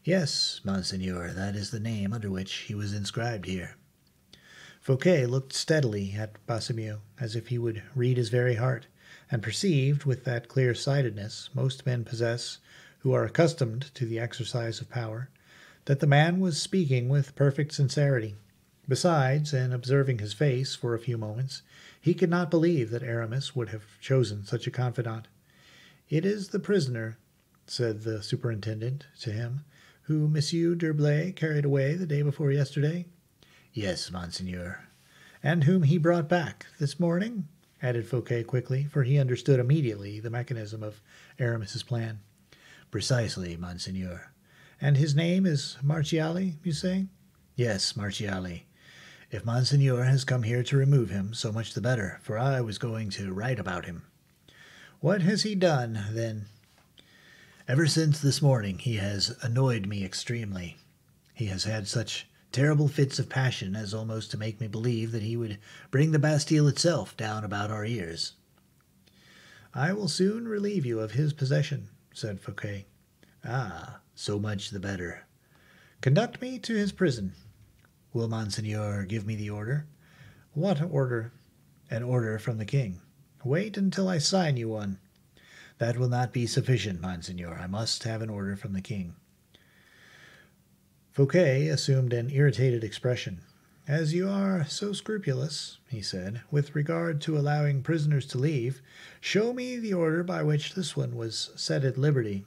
Yes, Monseigneur, that is the name under which he was inscribed here. Fouquet looked steadily at Basimu, as if he would read his very heart, and perceived, with that clear-sightedness most men possess who are accustomed to the exercise of power, that the man was speaking with perfect sincerity. Besides, in observing his face for a few moments, he could not believe that Aramis would have chosen such a confidant. "It is the prisoner," said the superintendent to him, "who Monsieur d'Herblay carried away the day before yesterday?" "Yes, Monseigneur." "And whom he brought back this morning?" added Fouquet quickly, for he understood immediately the mechanism of Aramis's plan. "Precisely, Monseigneur." "And his name is Marchiali, you say?" "Yes, Marchiali. If Monseigneur has come here to remove him, so much the better, for I was going to write about him." "What has he done, then?" "Ever since this morning he has annoyed me extremely. He has had such terrible fits of passion as almost to make me believe that he would bring the Bastille itself down about our ears." "I will soon relieve you of his possession," said Fouquet. "Ah, so much the better." "Conduct me to his prison." "Will Monseigneur give me the order?" "What order?" "An order from the king." "Wait until I sign you one." "That will not be sufficient, Monseigneur. I must have an order from the king." Fouquet assumed an irritated expression. "As you are so scrupulous," he said, "with regard to allowing prisoners to leave, show me the order by which this one was set at liberty."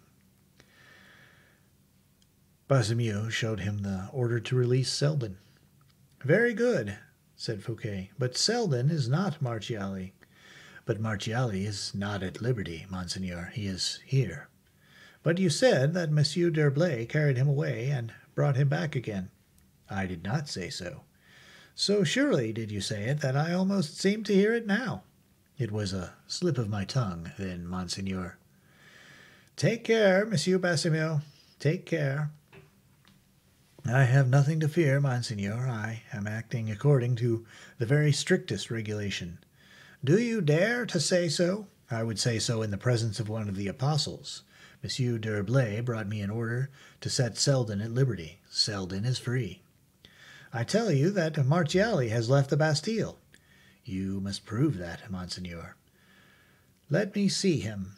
Basimu showed him the order to release Selden. "Very good," said Fouquet, "but Selden is not Marchiali." "But Marchiali is not at liberty, Monseigneur. He is here." "But you said that Monsieur d'Herblay carried him away and brought him back again." "I did not say so." "So surely did you say it that I almost seem to hear it now." "It was a slip of my tongue, then, Monseigneur." "Take care, Monsieur Basimu, take care." "I have nothing to fear, Monseigneur. I am acting according to the very strictest regulation." "Do you dare to say so?" "I would say so in the presence of one of the apostles. Monsieur d'Herblay brought me an order to set Selden at liberty. Selden is free." "I tell you that Marchiali has left the Bastille." "You must prove that, Monseigneur." "Let me see him."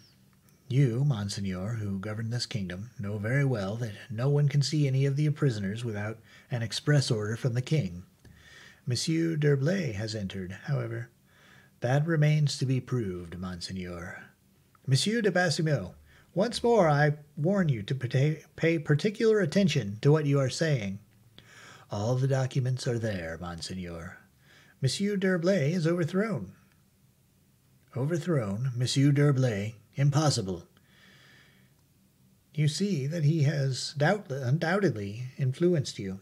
"You, Monseigneur, who govern this kingdom, know very well that no one can see any of the prisoners without an express order from the king." "Monsieur d'Herblay has entered, however." "That remains to be proved, Monseigneur." "Monsieur de Basimu, once more I warn you to pay particular attention to what you are saying." "All the documents are there, Monseigneur." "Monsieur d'Herblay is overthrown." "Overthrown? Monsieur d'Herblay? Impossible." "You see that he has undoubtedly influenced you."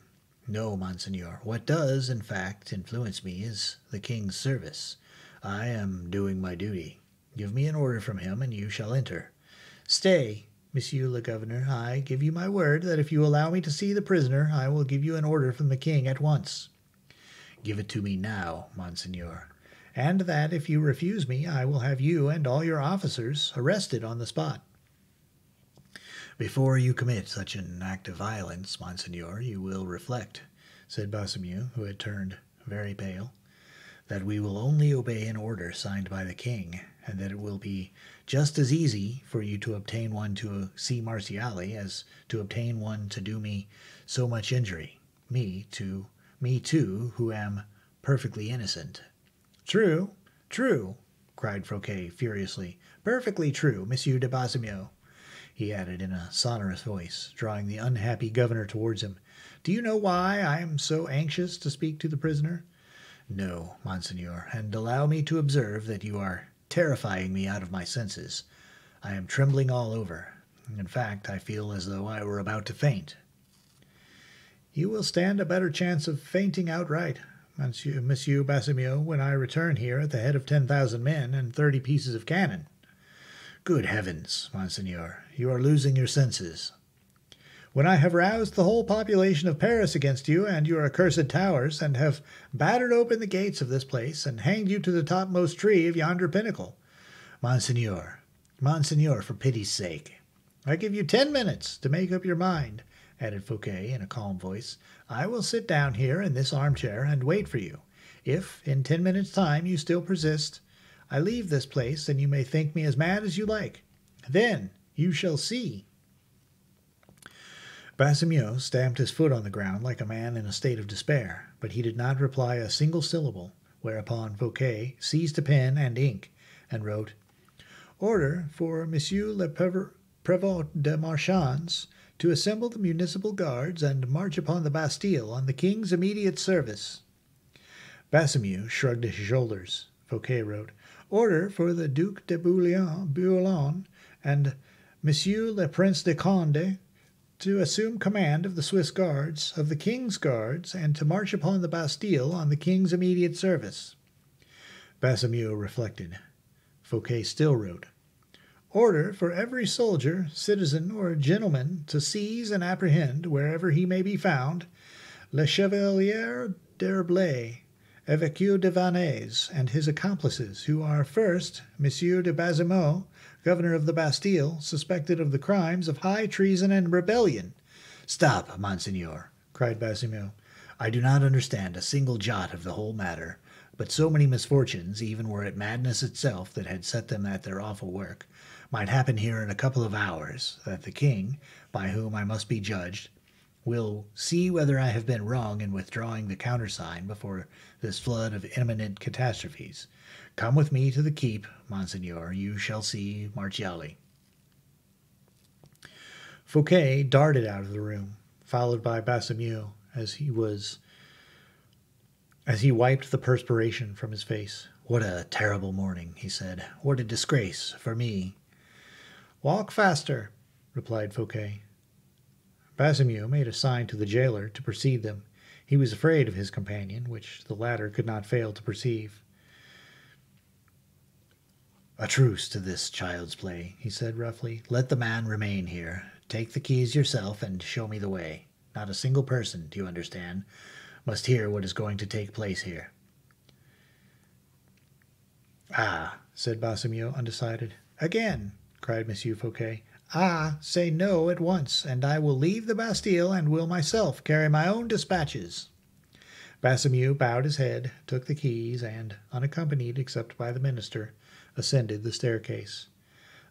"No, Monseigneur. What does, in fact, influence me is the king's service. I am doing my duty. Give me an order from him, and you shall enter." "Stay, Monsieur le Governor. I give you my word that if you allow me to see the prisoner, I will give you an order from the king at once." "Give it to me now, Monseigneur." "And that if you refuse me, I will have you and all your officers arrested on the spot." "Before you commit such an act of violence, Monseigneur, you will reflect," said Basimu, who had turned very pale, "that we will only obey an order signed by the king, and that it will be just as easy for you to obtain one to see Marchiali as to obtain one to do me so much injury, me too, who am perfectly innocent." "True, true," cried Fouquet furiously. "Perfectly true, Monsieur de Basimu," he added in a sonorous voice, drawing the unhappy governor towards him. "Do you know why I am so anxious to speak to the prisoner?" "No, Monseigneur, and allow me to observe that you are terrifying me out of my senses. I am trembling all over. In fact, I feel as though I were about to faint." "You will stand a better chance of fainting outright, Monsieur Basimu, when I return here at the head of 10,000 men and 30 pieces of cannon." "Good heavens, Monseigneur, you are losing your senses." When I have roused the whole population of Paris against you and your accursed towers, and have battered open the gates of this place, and hanged you to the topmost tree of yonder pinnacle. Monseigneur, Monseigneur, for pity's sake. I give you 10 minutes to make up your mind, added Fouquet in a calm voice. I will sit down here in this armchair and wait for you. If, in 10 minutes' time, you still persist, I leave this place, and you may think me as mad as you like. Then you shall see. Baisemeaux stamped his foot on the ground like a man in a state of despair, but he did not reply a single syllable, whereupon Fouquet seized a pen and ink, and wrote, "Order for Monsieur le Prévôt de Marchands to assemble the municipal guards and march upon the Bastille on the king's immediate service." Baisemeaux shrugged his shoulders. Fouquet wrote, "Order for the Duc de Bouillon and Monsieur le Prince de Condé to assume command of the Swiss guards, of the king's guards, and to march upon the Bastille on the king's immediate service." Baisemeaux reflected. Fouquet still wrote, "Order for every soldier, citizen, or gentleman to seize and apprehend, wherever he may be found, le Chevalier d'Herblay, évêque de Vannes, and his accomplices, who are first, Monsieur de Baisemeaux, governor of the Bastille, suspected of the crimes of high treason and rebellion." "Stop, Monseigneur," cried Baisemeaux. "I do not understand a single jot of the whole matter, but so many misfortunes, even were it madness itself that had set them at their awful work, might happen here in a couple of hours, that the king, by whom I must be judged, will see whether I have been wrong in withdrawing the countersign before this flood of imminent catastrophes. Come with me to the keep, Monseigneur. You shall see Marchiali." Fouquet darted out of the room, followed by Baisemeaux, as he wiped the perspiration from his face. "What a terrible morning," he said. "What a disgrace for me." "Walk faster," replied Fouquet. Baisemeaux made a sign to the jailer to precede them. He was afraid of his companion, which the latter could not fail to perceive. "A truce to this child's play," he said roughly. "Let the man remain here. Take the keys yourself and show me the way. Not a single person, do you understand, must hear what is going to take place here." "Ah," said Baisemeaux, undecided. "Again," cried Monsieur Fouquet. "Ah, say no at once, and I will leave the Bastille and will myself carry my own dispatches." Baisemeaux bowed his head, took the keys, and, unaccompanied except by the minister, ascended the staircase.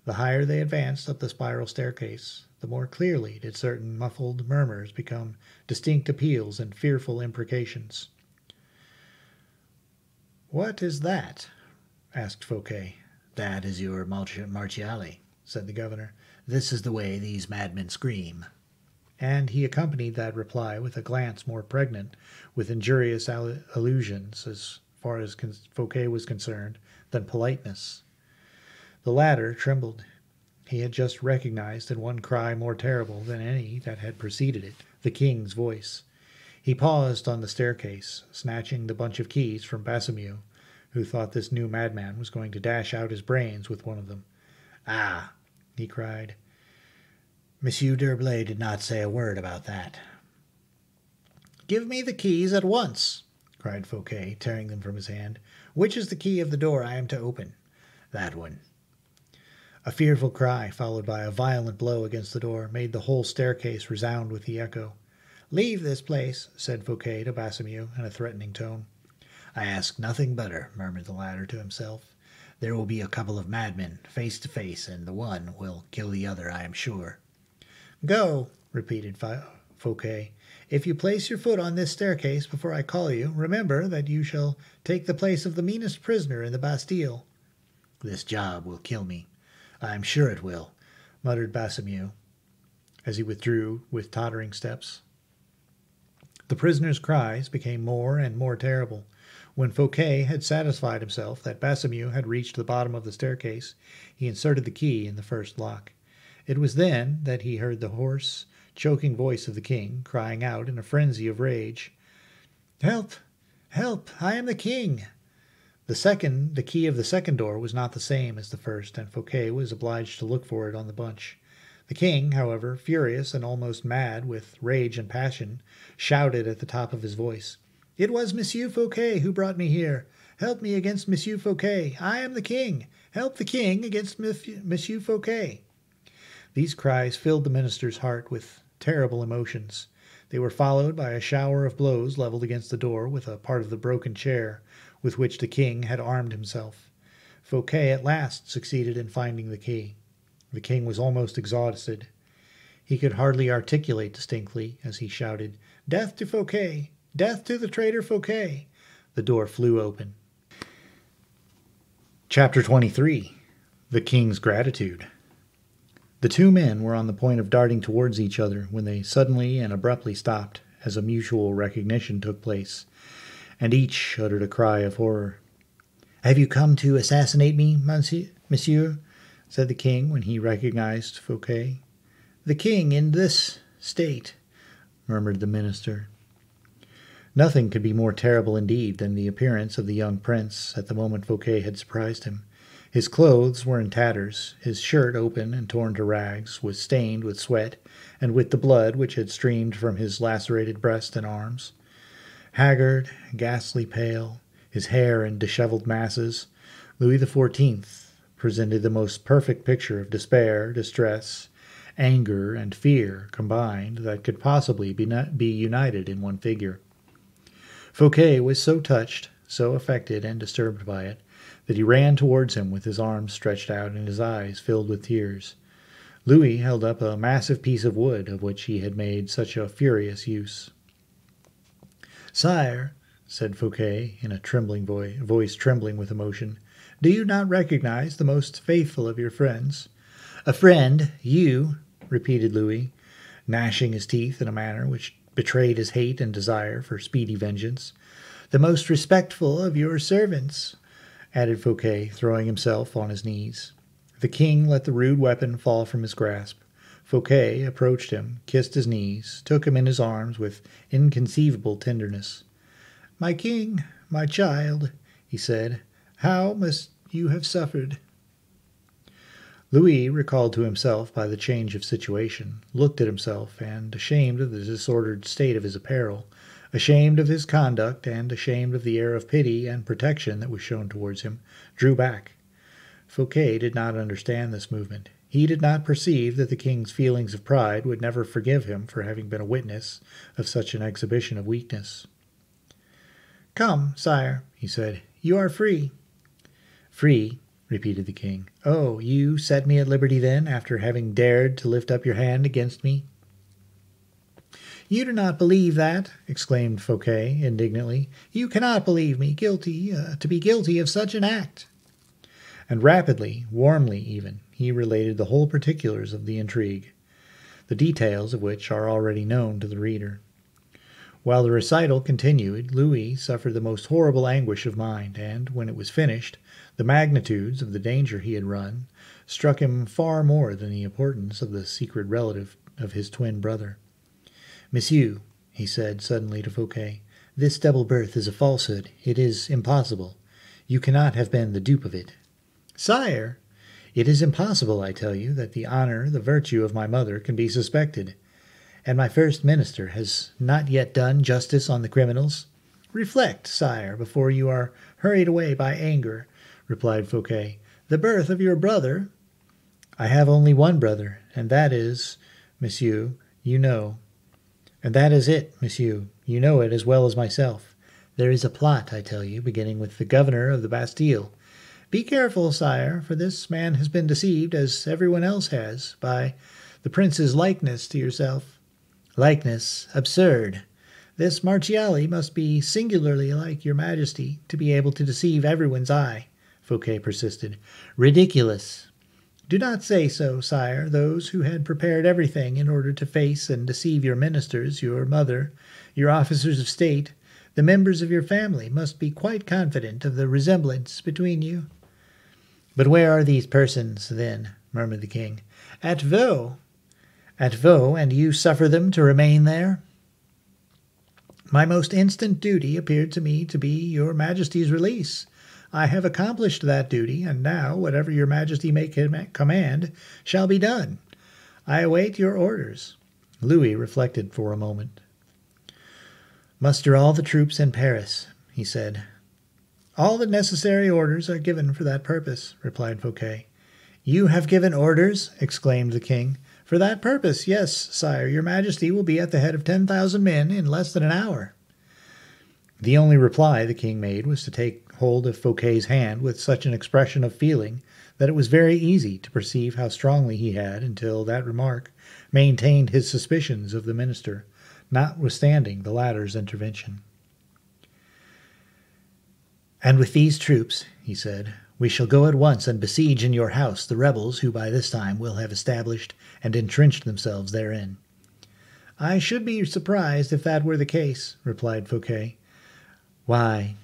The higher they advanced up the spiral staircase, the more clearly did certain muffled murmurs become distinct appeals and fearful imprecations. "What is that?" asked Fouquet. "That is your Marchiali," said the governor. "This is the way these madmen scream." And he accompanied that reply with a glance more pregnant with injurious allusions, as far as Fouquet was concerned, than politeness. The latter trembled. He had just recognized in one cry more terrible than any that had preceded it the king's voice. He paused on the staircase, snatching the bunch of keys from Baisemeaux, who thought this new madman was going to dash out his brains with one of them. "Ah!" he cried. "Monsieur d'Herblay did not say a word about that." "Give me the keys at once," cried Fouquet, tearing them from his hand. "Which is the key of the door I am to open?" "That one." A fearful cry, followed by a violent blow against the door, made the whole staircase resound with the echo. "Leave this place," said Fouquet to Baisemeaux in a threatening tone. "I ask nothing better," murmured the latter to himself. "There will be a couple of madmen, face to face, and the one will kill the other, I am sure." "Go," repeated Fouquet. "If you place your foot on this staircase before I call you, remember that you shall take the place of the meanest prisoner in the Bastille." "This job will kill me. I am sure it will," muttered Baisemeaux, as he withdrew with tottering steps. The prisoner's cries became more and more terrible. When Fouquet had satisfied himself that Baisemeaux had reached the bottom of the staircase, he inserted the key in the first lock. It was then that he heard the hoarse, choking voice of the king, crying out in a frenzy of rage, "Help! Help! I am the king!" The key of the second door was not the same as the first, and Fouquet was obliged to look for it on the bunch. The king, however, furious and almost mad with rage and passion, shouted at the top of his voice, "It was Monsieur Fouquet who brought me here. Help me against Monsieur Fouquet. I am the king. Help the king against Monsieur Fouquet." These cries filled the minister's heart with terrible emotions. They were followed by a shower of blows leveled against the door with a part of the broken chair with which the king had armed himself. Fouquet at last succeeded in finding the key. The king was almost exhausted. He could hardly articulate distinctly as he shouted, "Death to Fouquet! Death to the traitor Fouquet!" The door flew open. Chapter 23. The King's Gratitude. The two men were on the point of darting towards each other when they suddenly and abruptly stopped as a mutual recognition took place, and each uttered a cry of horror. "Have you come to assassinate me, monsieur?" said the king when he recognized Fouquet. "The king in this state," murmured the minister. Nothing could be more terrible indeed than the appearance of the young prince at the moment Fouquet had surprised him. His clothes were in tatters, his shirt, open and torn to rags, was stained with sweat and with the blood which had streamed from his lacerated breast and arms. Haggard, ghastly pale, his hair in dishevelled masses, Louis XIV presented the most perfect picture of despair, distress, anger, and fear combined that could possibly be united in one figure. Fouquet was so touched, so affected and disturbed by it, that he ran towards him with his arms stretched out and his eyes filled with tears. Louis held up a massive piece of wood of which he had made such a furious use. "Sire," said Fouquet, in a trembling voice trembling with emotion, "do you not recognize the most faithful of your friends?" "A friend? You?" repeated Louis, gnashing his teeth in a manner which betrayed his hate and desire for speedy vengeance. "The most respectful of your servants," added Fouquet, throwing himself on his knees. The king let the rude weapon fall from his grasp. Fouquet approached him, kissed his knees, took him in his arms with inconceivable tenderness. "My king, my child," he said, "how must you have suffered?" Louis, recalled to himself by the change of situation, looked at himself, and, ashamed of the disordered state of his apparel, ashamed of his conduct, and ashamed of the air of pity and protection that was shown towards him, drew back. Fouquet did not understand this movement. He did not perceive that the king's feelings of pride would never forgive him for having been a witness of such an exhibition of weakness. "Come, sire," he said, "you are free." "Free?" repeated the king. "Oh, you set me at liberty then, after having dared to lift up your hand against me?" "You do not believe that," exclaimed Fouquet indignantly. "You cannot believe me to be guilty of such an act." And rapidly, warmly even, he related the whole particulars of the intrigue, the details of which are already known to the reader. While the recital continued, Louis suffered the most horrible anguish of mind, and, when it was finished, the magnitudes of the danger he had run struck him far more than the importance of the secret relative of his twin brother. "Monsieur," he said suddenly to Fouquet, "this double birth is a falsehood. It is impossible. You cannot have been the dupe of it." "Sire!" "It is impossible, I tell you, that the honor, the virtue of my mother can be suspected. And my first minister has not yet done justice on the criminals." "Reflect, sire, before you are hurried away by anger," replied Fouquet. "The birth of your brother—" "I have only one brother, and that is, monsieur, you know. And that is it, monsieur. You know it as well as myself. There is a plot, I tell you, beginning with the governor of the Bastille. Be careful, sire, for this man has been deceived, as everyone else has, by the prince's likeness to yourself." "Likeness? Absurd! This Marchiali must be singularly like your majesty to be able to deceive everyone's eye," Fouquet persisted. "Ridiculous!" "Do not say so, sire. Those who had prepared everything in order to face and deceive your ministers, your mother, your officers of state, the members of your family, must be quite confident of the resemblance between you." "But where are these persons, then?" murmured the king. "At Vaux." "At Vaux, and you suffer them to remain there?" "My most instant duty appeared to me to be your majesty's release. I have accomplished that duty, and now whatever your majesty may command shall be done. I await your orders." Louis reflected for a moment. "Muster all the troops in Paris," he said. "All the necessary orders are given for that purpose," replied Fouquet. "You have given orders?" exclaimed the king. "For that purpose, yes, sire. Your Majesty will be at the head of 10,000 men in less than an hour." The only reply the king made was to take hold of Fouquet's hand with such an expression of feeling that it was very easy to perceive how strongly he had, until that remark, maintained his suspicions of the minister, notwithstanding the latter's intervention. "And with these troops," he said, "we shall go at once and besiege in your house the rebels who by this time will have established and entrenched themselves therein." "I should be surprised if that were the case," replied Fouquet. "Why?"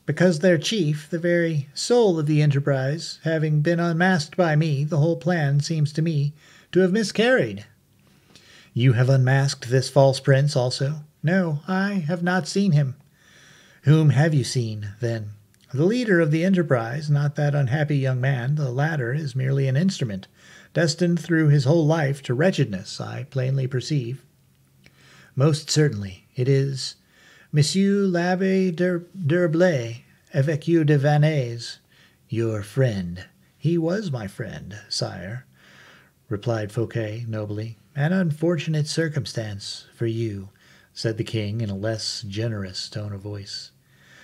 "Because their chief, the very soul of the enterprise, having been unmasked by me, the whole plan seems to me to have miscarried." "You have unmasked this false prince also?" "No, I have not seen him." "Whom have you seen, then?" "The leader of the enterprise, not that unhappy young man. The latter is merely an instrument, destined through his whole life to wretchedness, I plainly perceive." "Most certainly. It is Monsieur l'Abbé d'Herblay, évêque de Vannes, your friend." "He was my friend, sire," replied Fouquet nobly. "An unfortunate circumstance for you," said the king in a less generous tone of voice.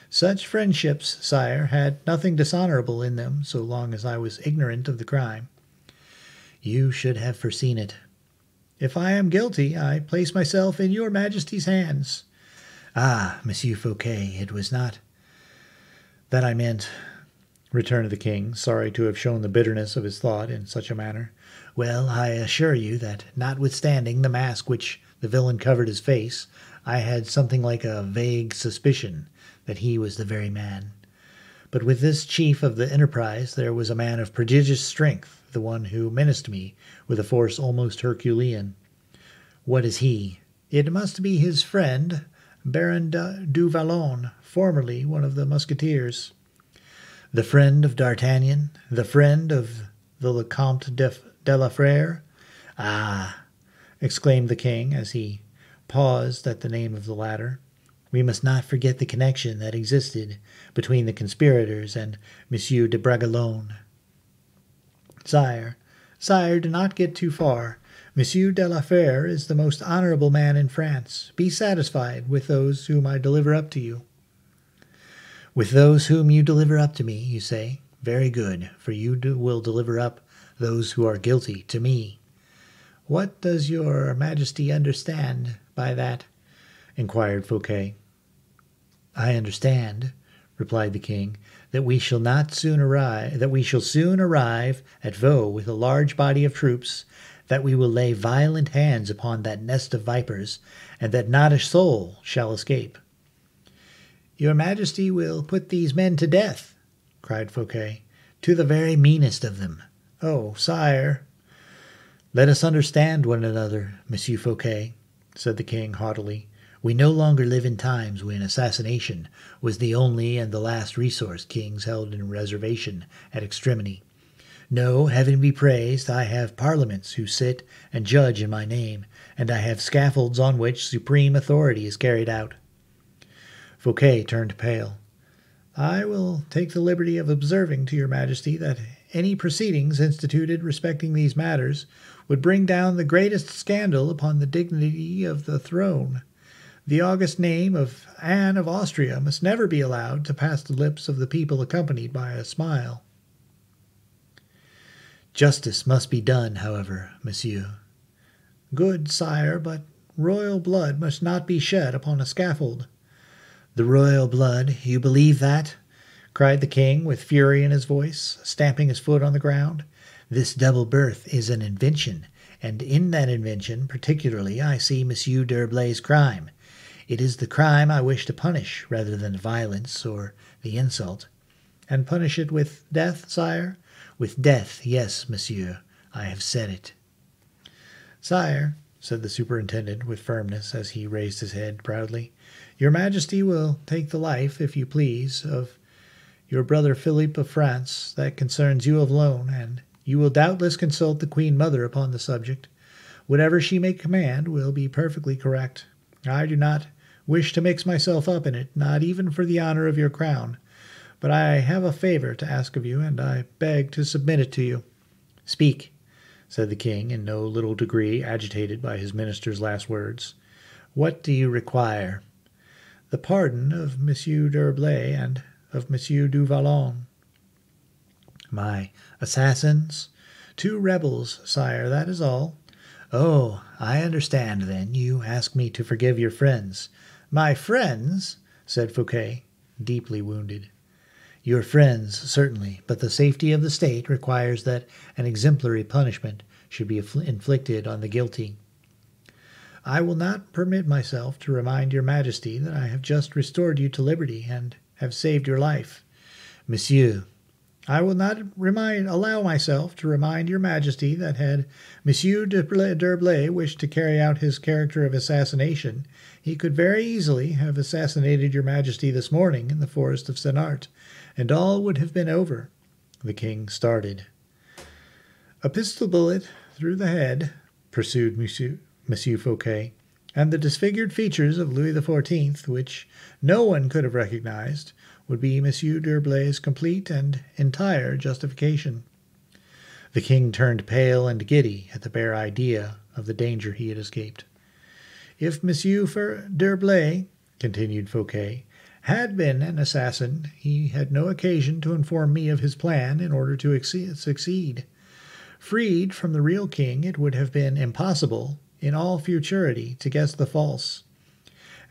"Such friendships, sire, had nothing dishonorable in them so long as I was ignorant of the crime." "You should have foreseen it." "If I am guilty, I place myself in your Majesty's hands." "Ah, Monsieur Fouquet, it was not that I meant," returned the king, sorry to have shown the bitterness of his thought in such a manner. "Well, I assure you that notwithstanding the mask which the villain covered his face, I had something like a vague suspicion that he was the very man. But with this chief of the enterprise there was a man of prodigious strength, the one who menaced me with a force almost Herculean." "What is he?" "It must be his friend, Baron du Vallon, formerly one of the Musketeers." "The friend of D'Artagnan? The friend of the Comte de la Fère?" "Ah!" exclaimed the king as he paused at the name of the latter. "We must not forget the connection that existed between the conspirators and Monsieur de Bragelonne." Sire, do not get too far. Monsieur de la Fère is the most honorable man in France. Be satisfied with those whom I deliver up to you." "With those whom you deliver up to me, you say? Very good, for you will deliver up those who are guilty to me." "What does your Majesty understand by that?" inquired Fouquet. "I understand," replied the king, that we shall soon arrive at Vaux with a large body of troops, that we will lay violent hands upon that nest of vipers, and that not a soul shall escape." "Your Majesty will put these men to death?" cried Fouquet. "To the very meanest of them." "Oh, sire!" "Let us understand one another, Monsieur Fouquet," said the king haughtily. "We no longer live in times when assassination was the only and the last resource kings held in reservation at extremity. No, heaven be praised, I have parliaments who sit and judge in my name, and I have scaffolds on which supreme authority is carried out." Fouquet turned pale. "I will take the liberty of observing to your Majesty that any proceedings instituted respecting these matters would bring down the greatest scandal upon the dignity of the throne. The august name of Anne of Austria must never be allowed to pass the lips of the people accompanied by a smile." "Justice must be done, however, monsieur." "Good, sire, but royal blood must not be shed upon a scaffold." "The royal blood, you believe that?" cried the king with fury in his voice, stamping his foot on the ground. "This double birth is an invention, and in that invention particularly I see Monsieur d'Herblay's crime. It is the crime I wish to punish rather than the violence or the insult." "And punish it with death, sire?" "With death, yes, monsieur. I have said it." "Sire," said the superintendent with firmness as he raised his head proudly, "your Majesty will take the life, if you please, of your brother Philip of France. That concerns you alone, and you will doubtless consult the Queen Mother upon the subject. Whatever she may command will be perfectly correct. I do not wish to mix myself up in it, not even for the honor of your crown. But I have a favor to ask of you, and I beg to submit it to you." "Speak," said the king, in no little degree agitated by his minister's last words. "What do you require?" "The pardon of Monsieur d'Herblay and of Monsieur du Vallon." "My assassins?" "Two rebels, sire, that is all." "Oh, I understand, then. You ask me to forgive your friends." "My friends?" said Fouquet, deeply wounded. "Your friends, certainly, but the safety of the state requires that an exemplary punishment should be inflicted on the guilty." "I will not permit myself to remind your majesty that I have just restored you to liberty and have saved your life." "Monsieur." "I will not allow myself to remind your majesty that had Monsieur d'Herblay wished to carry out his character of assassination, he could very easily have assassinated your majesty this morning in the forest of Senart, and all would have been over." The king started. "A pistol bullet through the head," pursued Monsieur Fouquet, "and the disfigured features of Louis XIV, which no one could have recognized, would be Monsieur d'Herblay's complete and entire justification." The king turned pale and giddy at the bare idea of the danger he had escaped. "If Monsieur d'Herblay," continued Fouquet, "had been an assassin, he had no occasion to inform me of his plan in order to succeed. Freed from the real king, it would have been impossible, in all futurity, to guess the false.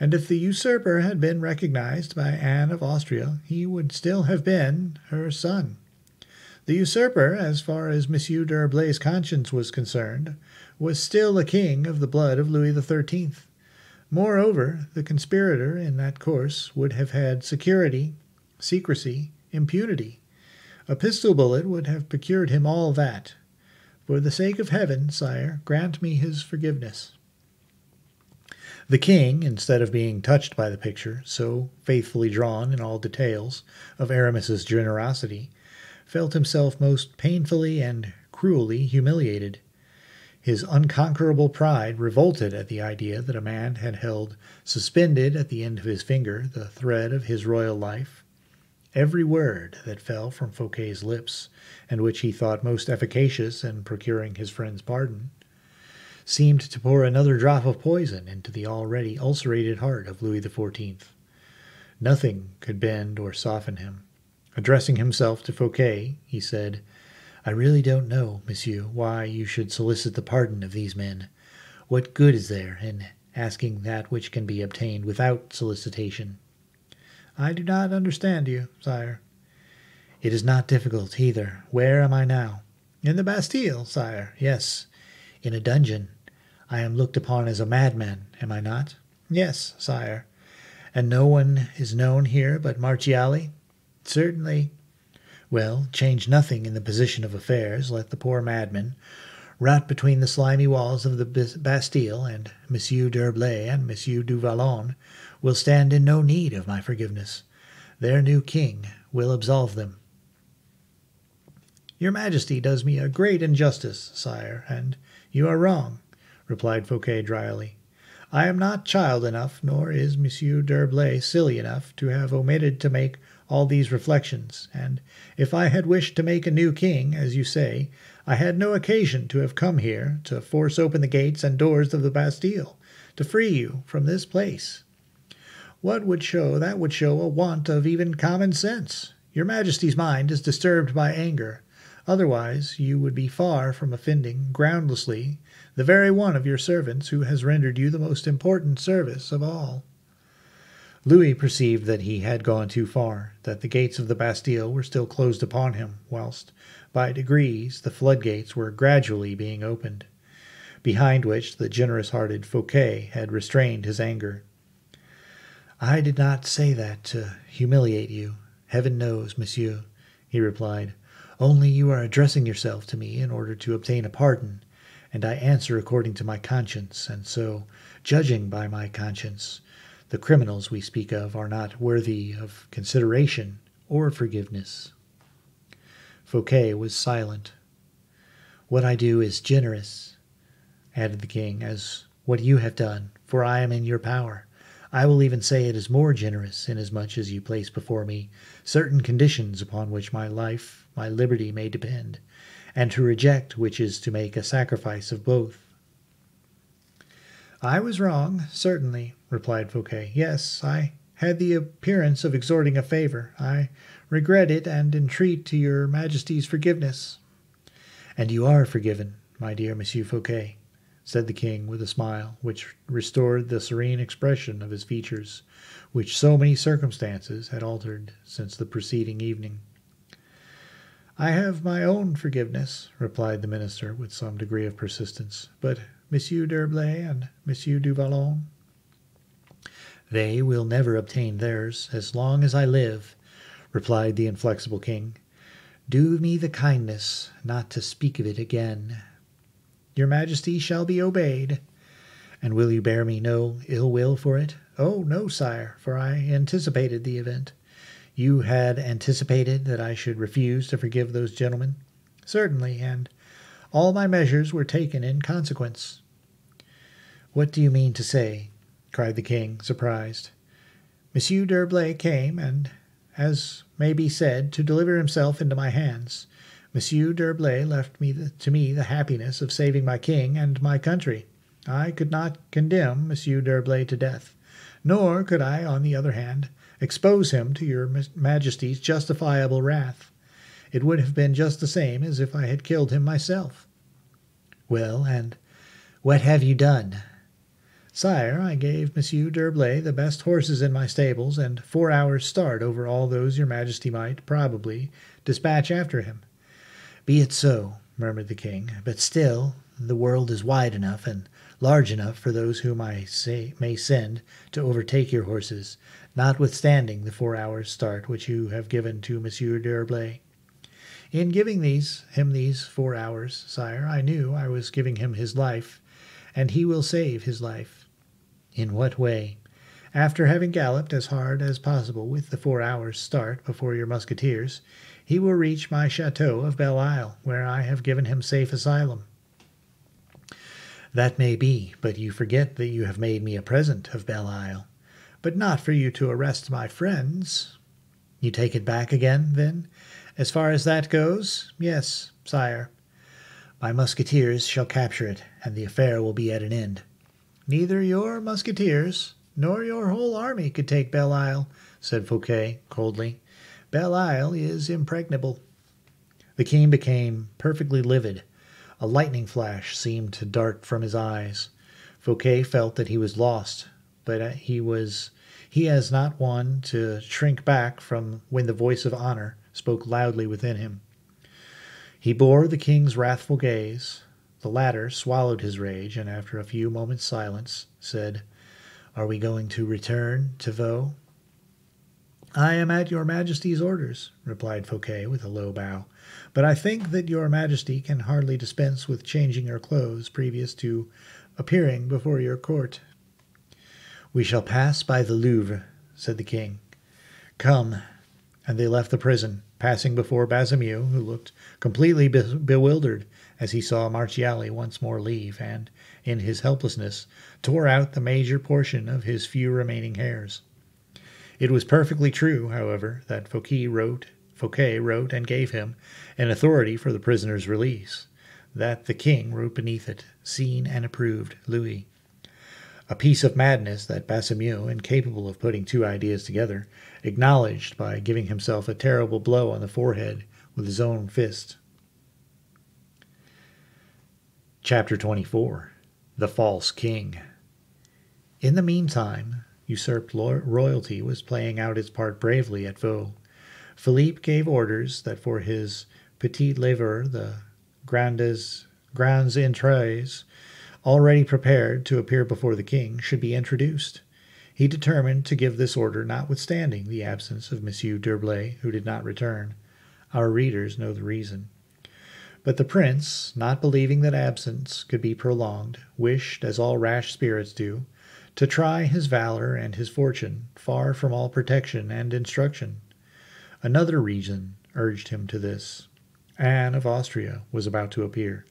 And if the usurper had been recognized by Anne of Austria, he would still have been her son. The usurper, as far as Monsieur d'Herblay's conscience was concerned, was still a king of the blood of Louis XIII. Moreover, the conspirator in that course would have had security, secrecy, impunity. A pistol bullet would have procured him all that. For the sake of heaven, sire, grant me his forgiveness." The king, instead of being touched by the picture, so faithfully drawn in all details, of Aramis's generosity, felt himself most painfully and cruelly humiliated. His unconquerable pride revolted at the idea that a man had held suspended at the end of his finger the thread of his royal life. Every word that fell from Fouquet's lips, and which he thought most efficacious in procuring his friend's pardon, seemed to pour another drop of poison into the already ulcerated heart of Louis XIV. Nothing could bend or soften him. Addressing himself to Fouquet, he said, "I really don't know, monsieur, why you should solicit the pardon of these men. What good is there in asking that which can be obtained without solicitation?" "I do not understand you, sire." "It is not difficult either. Where am I now?" "In the Bastille, sire. Yes, in a dungeon. I am looked upon as a madman, am I not?" "Yes, sire." "And no one is known here but Marchiali?" "Certainly." "Well, change nothing in the position of affairs. Let the poor madman rot between the slimy walls of the Bastille, and Monsieur d'Herblay and Monsieur du Vallon will stand in no need of my forgiveness. Their new king will absolve them." "Your majesty does me a great injustice, sire, and you are wrong," replied Fouquet dryly. "I am not child enough, nor is Monsieur d'Herblay silly enough, to have omitted to make all these reflections, and if I had wished to make a new king, as you say, I had no occasion to have come here, to force open the gates and doors of the Bastille, to free you from this place. That would show a want of even common sense. Your majesty's mind is disturbed by anger. Otherwise you would be far from offending groundlessly the very one of your servants who has rendered you the most important service of all." Louis perceived that he had gone too far, that the gates of the Bastille were still closed upon him, whilst, by degrees, the floodgates were gradually being opened, behind which the generous-hearted Fouquet had restrained his anger. "I did not say that to humiliate you, heaven knows, monsieur," he replied. "Only you are addressing yourself to me in order to obtain a pardon, and I answer according to my conscience, and so, judging by my conscience, the criminals we speak of are not worthy of consideration or forgiveness." Fouquet was silent. "What I do is generous, added the king, as what you have done, for I am in your power. I will even say it is more generous, inasmuch as you place before me certain conditions upon which my life, my liberty may depend, and to reject which is to make a sacrifice of both. I was wrong, certainly, replied Fouquet. Yes, I had the appearance of extorting a favor. I regret it and entreat to your Majesty's forgiveness. And you are forgiven, my dear Monsieur Fouquet, said the king with a smile, which restored the serene expression of his features, which so many circumstances had altered since the preceding evening. I have my own forgiveness, replied the minister with some degree of persistence, but Monsieur d'Herblay and Monsieur du Vallon, they will never obtain theirs as long as I live, replied the inflexible king. Do me the kindness not to speak of it again. Your Majesty shall be obeyed. And will you bear me no ill will for it? Oh, no, sire, for I anticipated the event. You had anticipated that I should refuse to forgive those gentlemen? Certainly, and all my measures were taken in consequence. What do you mean to say? Cried the king, surprised. Monsieur d'Herblay came, and, as may be said, to deliver himself into my hands. Monsieur d'Herblay left to me the happiness of saving my king and my country. I could not condemn Monsieur d'Herblay to death, nor could I, on the other hand, expose him to your Majesty's justifiable wrath. It would have been just the same as if I had killed him myself. Well, and what have you done? Sire, I gave Monsieur d'Herblay the best horses in my stables, and 4 hours' start over all those your Majesty might, probably, dispatch after him. Be it so, murmured the king, but still the world is wide enough and large enough for those whom I may send to overtake your horses, notwithstanding the 4 hours' start which you have given to Monsieur d'Herblay. In giving him these 4 hours, sire, I knew I was giving him his life, and he will save his life. In what way? After having galloped as hard as possible with the 4 hours' start before your musketeers, he will reach my chateau of Belle Isle, where I have given him safe asylum. That may be, but you forget that you have made me a present of Belle Isle, but not for you to arrest my friends. You take it back again, then? As far as that goes, yes, sire. My musketeers shall capture it, and the affair will be at an end. Neither your musketeers nor your whole army could take Belle Isle, said Fouquet coldly. Belle Isle is impregnable. The king became perfectly livid. A lightning flash seemed to dart from his eyes. Fouquet felt that he was lost, but he as not one to shrink back from when the voice of honor spoke loudly within him. He bore the king's wrathful gaze. The latter swallowed his rage, and after a few moments' silence, said, Are we going to return to Vaux? I am at your Majesty's orders, replied Fouquet with a low bow, but I think that your Majesty can hardly dispense with changing your clothes previous to appearing before your court. We shall pass by the Louvre, said the king. Come. And they left the prison, passing before Baisemeaux, who looked completely bewildered as he saw Marchiali once more leave, and, in his helplessness, tore out the major portion of his few remaining hairs. It was perfectly true, however, that Fouquet wrote and gave him an authority for the prisoner's release, that the king wrote beneath it, seen and approved, Louis. A piece of madness that Baisemeaux, incapable of putting two ideas together, acknowledged by giving himself a terrible blow on the forehead with his own fist. Chapter 24. The False King. In the meantime, usurped royalty was playing out its part bravely at Vaux. Philippe gave orders that for his petit lever the grands entrées, already prepared to appear before the king, should be introduced. He determined to give this order notwithstanding the absence of Monsieur d'Herblay, who did not return. Our readers know the reason. But the prince, not believing that absence could be prolonged, wished, as all rash spirits do, to try his valor and his fortune, far from all protection and instruction. Another reason urged him to this. Anne of Austria was about to appear.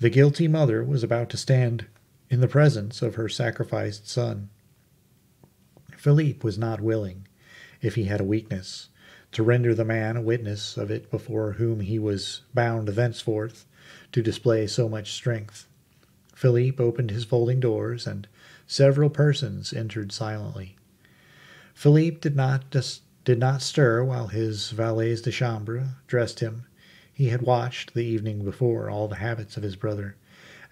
The guilty mother was about to stand in the presence of her sacrificed son. Philippe was not willing, if he had a weakness, to render the man a witness of it before whom he was bound thenceforth to display so much strength. Philippe opened his folding doors, and several persons entered silently. Philippe did not stir while his valets de chambre dressed him. He had watched the evening before all the habits of his brother,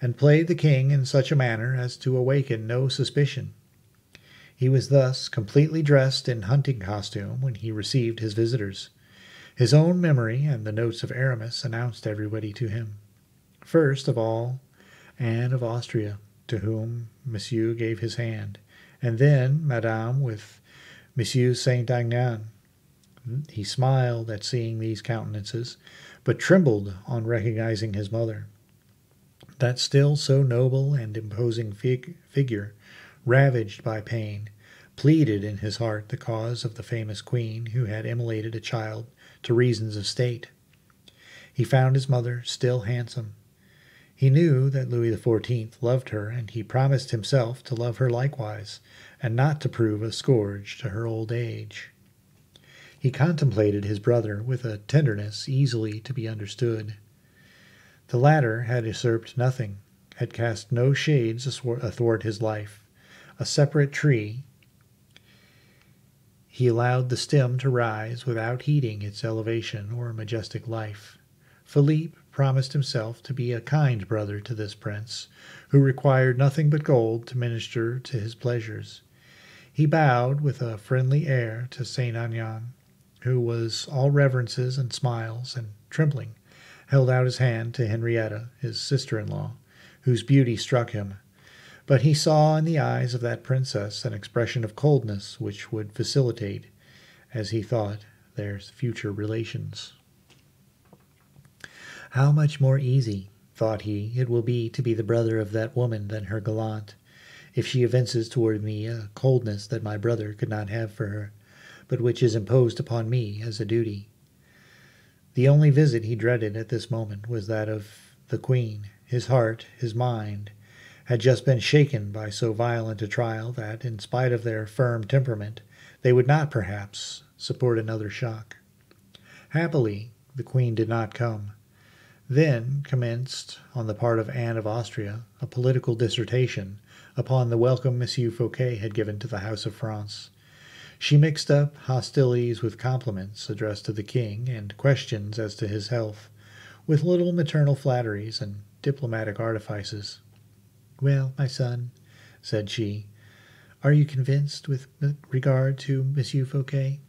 and played the king in such a manner as to awaken no suspicion. He was thus completely dressed in hunting costume when he received his visitors. His own memory and the notes of Aramis announced everybody to him. First of all, Anne of Austria, to whom Monsieur gave his hand, and then Madame with Monsieur Saint-Aignan. He smiled at seeing these countenances, but trembled on recognizing his mother. That still so noble and imposing figure, ravaged by pain, pleaded in his heart the cause of the famous queen who had immolated a child to reasons of state. He found his mother still handsome. He knew that Louis XIV loved her, and he promised himself to love her likewise, and not to prove a scourge to her old age. He contemplated his brother with a tenderness easily to be understood. The latter had usurped nothing, had cast no shades athwart his life. A separate tree, he allowed the stem to rise without heeding its elevation or majestic life. Philippe promised himself to be a kind brother to this prince, who required nothing but gold to minister to his pleasures. He bowed with a friendly air to Saint-Aignan, who was all reverences and smiles, and, trembling, held out his hand to Henrietta, his sister-in-law, whose beauty struck him. But he saw in the eyes of that princess an expression of coldness which would facilitate, as he thought, their future relations. How much more easy, thought he, it will be to be the brother of that woman than her gallant, if she evinces toward me a coldness that my brother could not have for her, but which is imposed upon me as a duty. The only visit he dreaded at this moment was that of the queen. His heart, his mind, had just been shaken by so violent a trial that, in spite of their firm temperament, they would not, perhaps, support another shock. Happily, the queen did not come. Then commenced, on the part of Anne of Austria, a political dissertation upon the welcome Monsieur Fouquet had given to the House of France. She mixed up hostilities with compliments addressed to the king and questions as to his health, with little maternal flatteries and diplomatic artifices. "Well, my son," said she, "are you convinced with regard to Monsieur Fouquet?"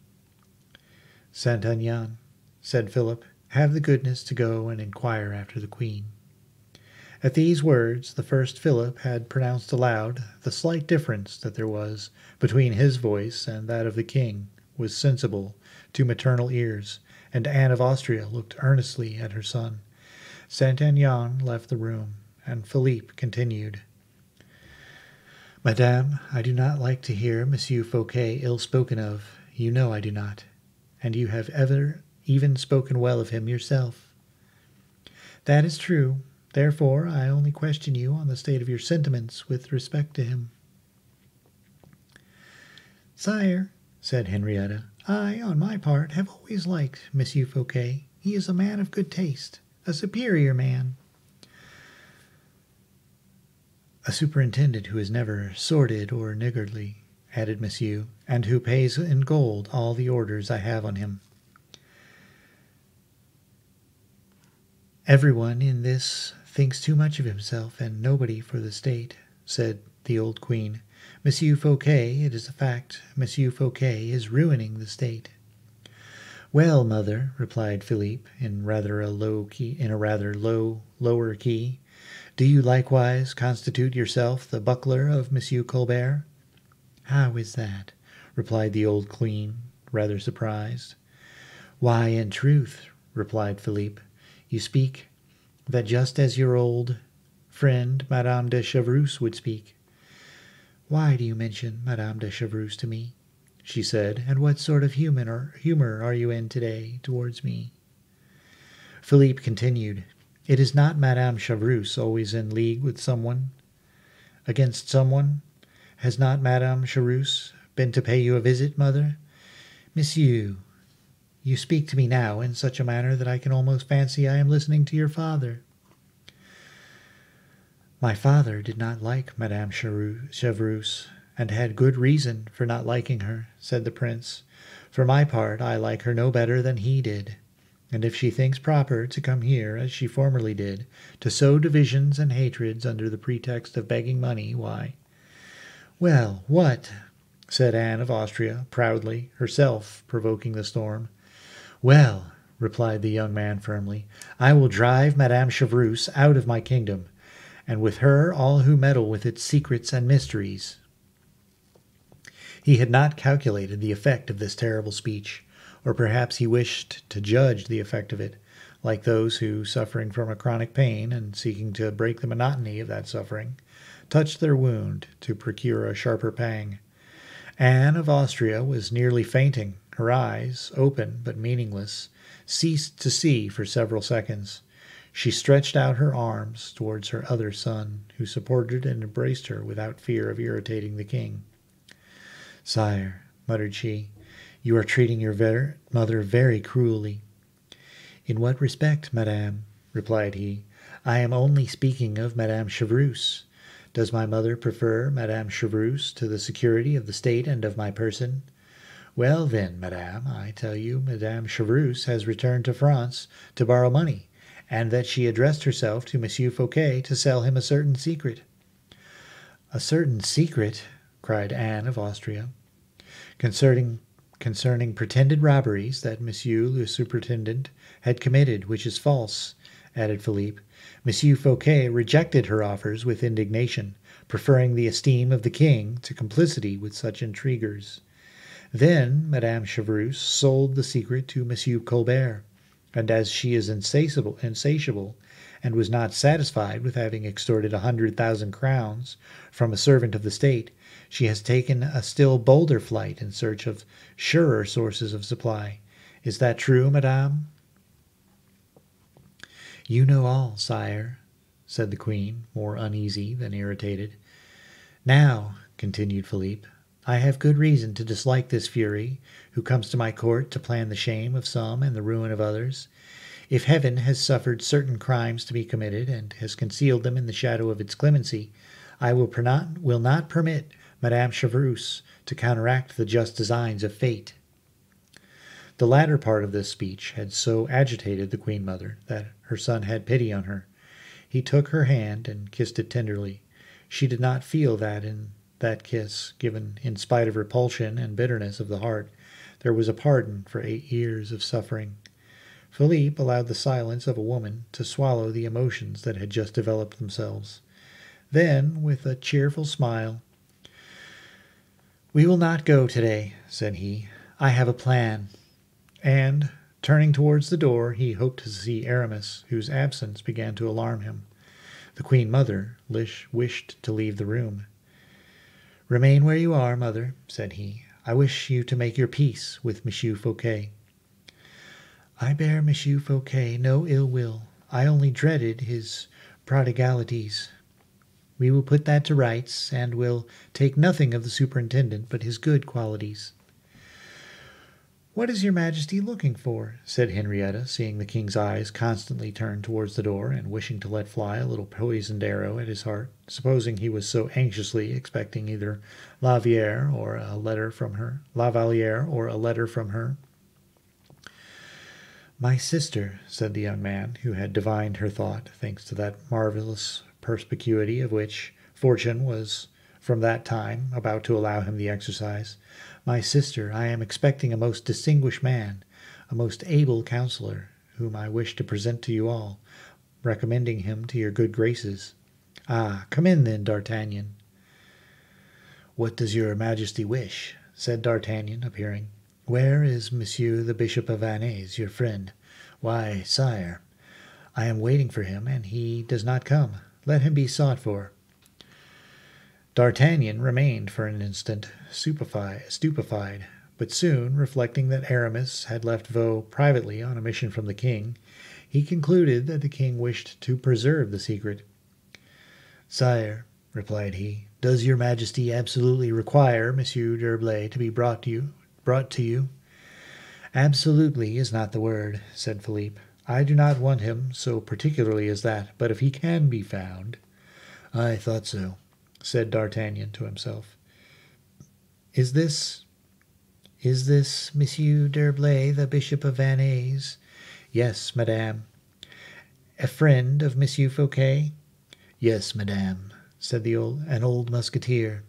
"Saint-Aignan," said Philip, "have the goodness to go and inquire after the queen." At these words, the first Philip had pronounced aloud, the slight difference that there was between his voice and that of the king was sensible to maternal ears, and Anne of Austria looked earnestly at her son. Saint-Aignan left the room, and Philippe continued. "Madame, I do not like to hear Monsieur Fouquet ill spoken of. You know I do not. And you have ever even spoken well of him yourself." "That is true. Therefore I only question you on the state of your sentiments with respect to him." "Sire," said Henrietta, "I, on my part, have always liked Monsieur Fouquet. He is a man of good taste, a superior man." "A superintendent who is never sordid or niggardly," added Monsieur, "and who pays in gold all the orders I have on him." "Everyone in this thinks too much of himself and nobody for the state," said the old queen. "Monsieur Fouquet, it is a fact, Monsieur Fouquet is ruining the state." "Well, mother," replied Philippe in rather lower key, "do you likewise constitute yourself the buckler of Monsieur Colbert?" "How is that?" replied the old queen, rather surprised. "Why, in truth," replied Philippe, "you speak that just as your old friend Madame de Chevreuse would speak." "Why do you mention Madame de Chevreuse to me?" she said, "and what sort of humor are you in today towards me?" Philippe continued, It is not Madame Chevreuse always in league with someone, against someone? Has not Madame Chevreuse been to pay you a visit, mother? Monsieur, you speak to me now in such a manner that I can almost fancy I am listening to your father. My father did not like Madame Chevreuse, and had good reason for not liking her, said the prince. For my part, I like her no better than he did. And if she thinks proper to come here, as she formerly did, to sow divisions and hatreds under the pretext of begging money, why— Well, what? Said Anne of Austria, proudly, herself provoking the storm. Well, replied the young man firmly, I will drive Madame Chevreuse out of my kingdom, and with her all who meddle with its secrets and mysteries. He had not calculated the effect of this terrible speech, or perhaps he wished to judge the effect of it, like those who, suffering from a chronic pain and seeking to break the monotony of that suffering, touch their wound to procure a sharper pang. Anne of Austria was nearly fainting. Her eyes, open but meaningless, ceased to see for several seconds. She stretched out her arms towards her other son, who supported and embraced her without fear of irritating the king. Sire, muttered she, you are treating your mother very cruelly. In what respect, madame? Replied he. I am only speaking of Madame Chevreuse. Does my mother prefer Madame Chevreuse to the security of the state and of my person? Well, then, madame, I tell you Madame Chevreuse has returned to France to borrow money, and that she addressed herself to Monsieur Fouquet to sell him a certain secret. A certain secret, cried Anne of Austria, concerning pretended robberies that Monsieur le Superintendent had committed, which is false, added Philippe. Monsieur Fouquet rejected her offers with indignation, preferring the esteem of the king to complicity with such intriguers. Then Madame Chevreuse sold the secret to Monsieur Colbert, and as she is insatiable, and was not satisfied with having extorted 100,000 crowns from a servant of the state, she has taken a still bolder flight in search of surer sources of supply. Is that true, madame? You know all, sire, said the queen, more uneasy than irritated. Now, continued Philippe, I have good reason to dislike this fury, who comes to my court to plan the shame of some and the ruin of others. If heaven has suffered certain crimes to be committed, and has concealed them in the shadow of its clemency, I will not permit Madame Chevreuse to counteract the just designs of fate. The latter part of this speech had so agitated the queen mother that her son had pity on her. He took her hand and kissed it tenderly. She did not feel that in that kiss, given in spite of repulsion and bitterness of the heart, there was a pardon for 8 years of suffering. Philippe allowed the silence of a woman to swallow the emotions that had just developed themselves. Then, with a cheerful smile, "We will not go today," said he. "I have a plan." And, turning towards the door, he hoped to see Aramis, whose absence began to alarm him. The queen mother wished to leave the room. "Remain where you are, mother," said he. "I wish you to make your peace with Monsieur Fouquet." "I bear Monsieur Fouquet no ill will. I only dreaded his prodigalities. We will put that to rights, and will take nothing of the superintendent but his good qualities." "What is your majesty looking for?" said Henrietta, seeing the king's eyes constantly turned towards the door, and wishing to let fly a little poisoned arrow at his heart, supposing he was so anxiously expecting either Lavalier or a letter from her. "My sister," said the young man, who had divined her thought, thanks to that marvelous perspicuity of which fortune was from that time about to allow him the exercise. "My sister, I am expecting a most distinguished man, a most able counselor, whom I wish to present to you all, recommending him to your good graces." "Ah, come in then, D'Artagnan." "What does your majesty wish?" said D'Artagnan, appearing. "Where is Monsieur the Bishop of Vannes, your friend?" "Why, sire, I am waiting for him, and he does not come. Let him be sought for." D'Artagnan remained for an instant stupefied, but soon, reflecting that Aramis had left Vaux privately on a mission from the king, he concluded that the king wished to preserve the secret. "Sire," replied he, "does your Majesty absolutely require Monsieur d'Herblay to be brought to you?" "Absolutely is not the word," said Philippe. "I do not want him so particularly as that, but if he can be found—" "I thought so," said D'Artagnan to himself. Is this Monsieur d'Herblay, the Bishop of Vannes?" "Yes, madame." "A friend of Monsieur Fouquet?" "Yes, madame," said an old musketeer.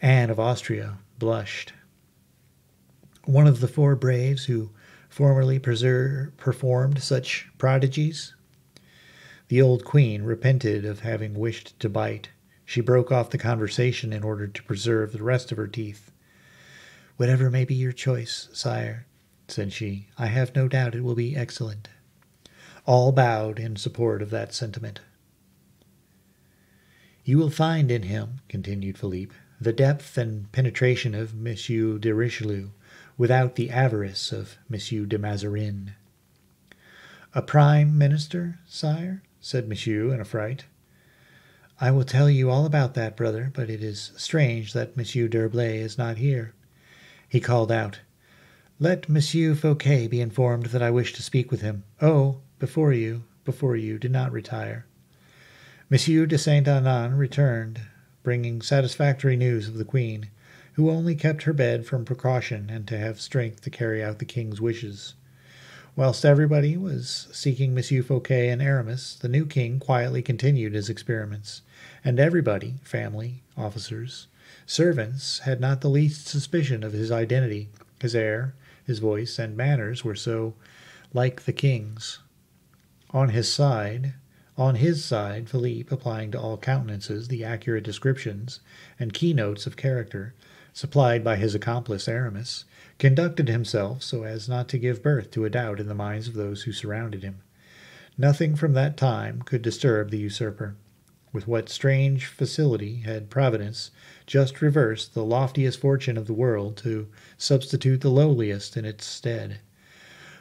Anne of Austria blushed. "One of the four braves who formerly performed such prodigies?" The old queen repented of having wished to bite. She broke off the conversation in order to preserve the rest of her teeth. "Whatever may be your choice, sire," said she, "I have no doubt it will be excellent." All bowed in support of that sentiment. "You will find in him," continued Philippe, "the depth and penetration of Monsieur de Richelieu, without the avarice of Monsieur de Mazarin." "A prime minister, sire?" said Monsieur in a fright. "I will tell you all about that, brother, but it is strange that Monsieur d'Herblay is not here." He called out, "Let Monsieur Fouquet be informed that I wish to speak with him. Oh, before you, do not retire." Monsieur de Saint Anan returned, bringing satisfactory news of the queen, who only kept her bed from precaution and to have strength to carry out the king's wishes. Whilst everybody was seeking Monsieur Fouquet and Aramis, the new king quietly continued his experiments, and everybody, family, officers, servants, had not the least suspicion of his identity. His air, his voice, and manners were so like the king's. On his side, Philippe, applying to all countenances the accurate descriptions and keynotes of character supplied by his accomplice Aramis, conducted himself so as not to give birth to a doubt in the minds of those who surrounded him. Nothing from that time could disturb the usurper. With what strange facility had Providence just reversed the loftiest fortune of the world to substitute the lowliest in its stead.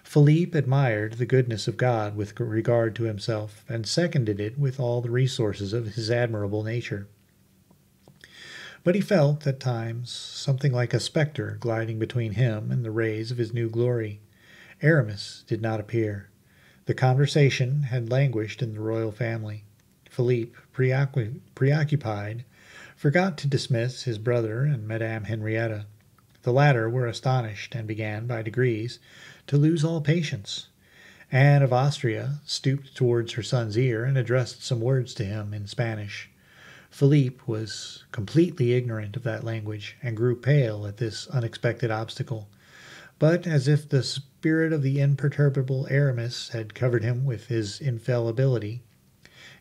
Philippe admired the goodness of God with regard to himself, and seconded it with all the resources of his admirable nature. But he felt, at times, something like a spectre gliding between him and the rays of his new glory. Aramis did not appear. The conversation had languished in the royal family. Philippe, preoccupied, forgot to dismiss his brother and Madame Henrietta. The latter were astonished, and began, by degrees, to lose all patience. Anne of Austria stooped towards her son's ear and addressed some words to him in Spanish. Philippe was completely ignorant of that language, and grew pale at this unexpected obstacle. But, as if the spirit of the imperturbable Aramis had covered him with his infallibility,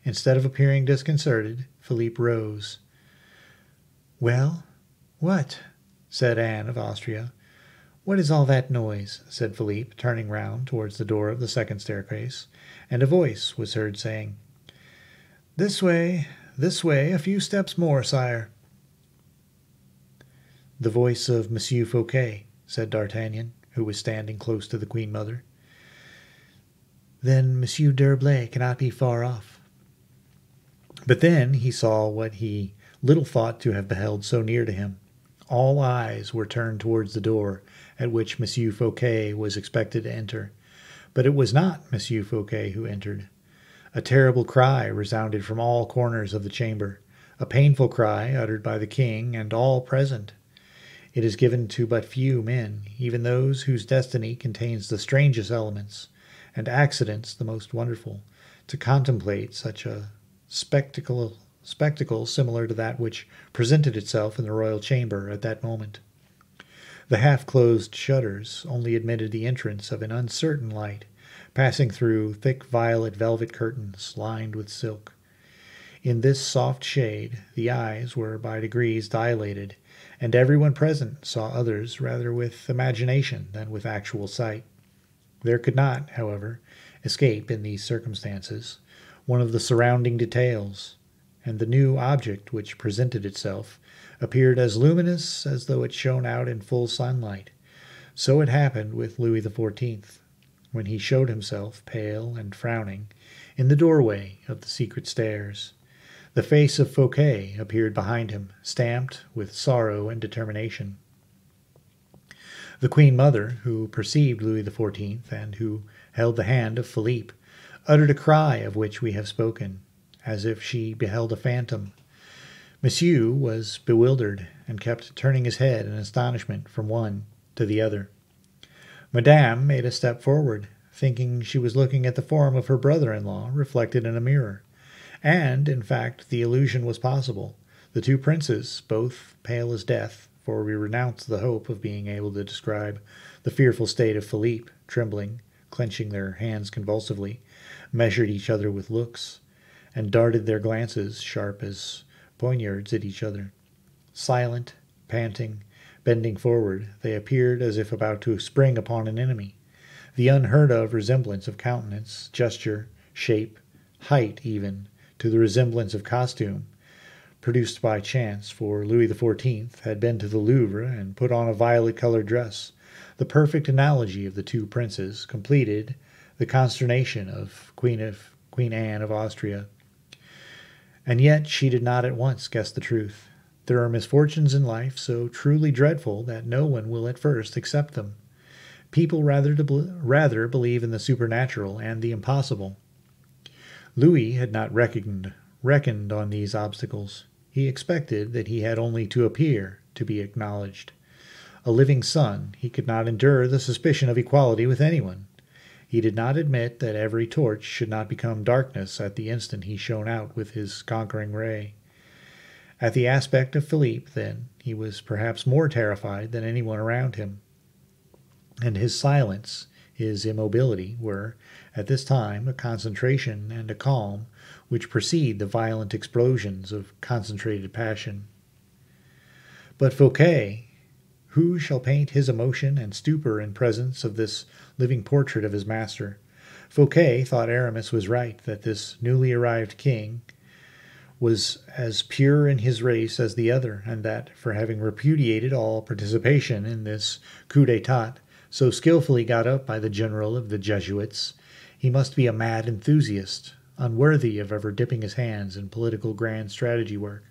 instead of appearing disconcerted, Philippe rose. "Well, what?" said Anne of Austria. "What is all that noise?" said Philippe, turning round towards the door of the second staircase, and a voice was heard saying, this way, a few steps more, sire." "The voice of Monsieur Fouquet," said D'Artagnan, who was standing close to the queen mother. "Then Monsieur d'Herblay cannot be far off." But then he saw what he little thought to have beheld so near to him. All eyes were turned towards the door at which Monsieur Fouquet was expected to enter. But it was not Monsieur Fouquet who entered. A terrible cry resounded from all corners of the chamber, a painful cry uttered by the king and all present. It is given to but few men, even those whose destiny contains the strangest elements, and accidents the most wonderful, to contemplate such a spectacle similar to that which presented itself in the royal chamber at that moment. The half-closed shutters only admitted the entrance of an uncertain light, passing through thick violet velvet curtains lined with silk. In this soft shade the eyes were by degrees dilated, and everyone present saw others rather with imagination than with actual sight. There could not, however, escape in these circumstances one of the surrounding details, and the new object which presented itself appeared as luminous as though it shone out in full sunlight. So it happened with Louis XIV. when he showed himself, pale and frowning, in the doorway of the secret stairs. The face of Fouquet appeared behind him, stamped with sorrow and determination. The Queen Mother, who perceived Louis XIV and who held the hand of Philippe, uttered a cry of which we have spoken, as if she beheld a phantom. Monsieur was bewildered and kept turning his head in astonishment from one to the other. Madame made a step forward, thinking she was looking at the form of her brother-in-law reflected in a mirror. And, in fact, the illusion was possible. The two princes, both pale as death, for we renounced the hope of being able to describe the fearful state of Philippe, trembling, clenching their hands convulsively, measured each other with looks, and darted their glances, sharp as poignards, at each other. Silent, panting, bending forward, they appeared as if about to spring upon an enemy. The unheard-of resemblance of countenance, gesture, shape, height even, to the resemblance of costume, produced by chance, for Louis XIV had been to the Louvre and put on a violet-colored dress. The perfect analogy of the two princes completed the consternation of Queen Anne of Austria. And yet she did not at once guess the truth. There are misfortunes in life so truly dreadful that no one will at first accept them. People rather believe in the supernatural and the impossible. Louis had not reckoned on these obstacles. He expected that he had only to appear to be acknowledged. A living son, he could not endure the suspicion of equality with anyone. He did not admit that every torch should not become darkness at the instant he shone out with his conquering ray. At the aspect of Philippe, then, he was perhaps more terrified than anyone around him. And his silence, his immobility, were, at this time, a concentration and a calm which precede the violent explosions of concentrated passion. But Fouquet, who shall paint his emotion and stupor in presence of this living portrait of his master? Fouquet thought Aramis was right, that this newly arrived king was as pure in his race as the other, and that, for having repudiated all participation in this coup d'etat, so skillfully got up by the general of the Jesuits, he must be a mad enthusiast, unworthy of ever dipping his hands in political grand strategy work.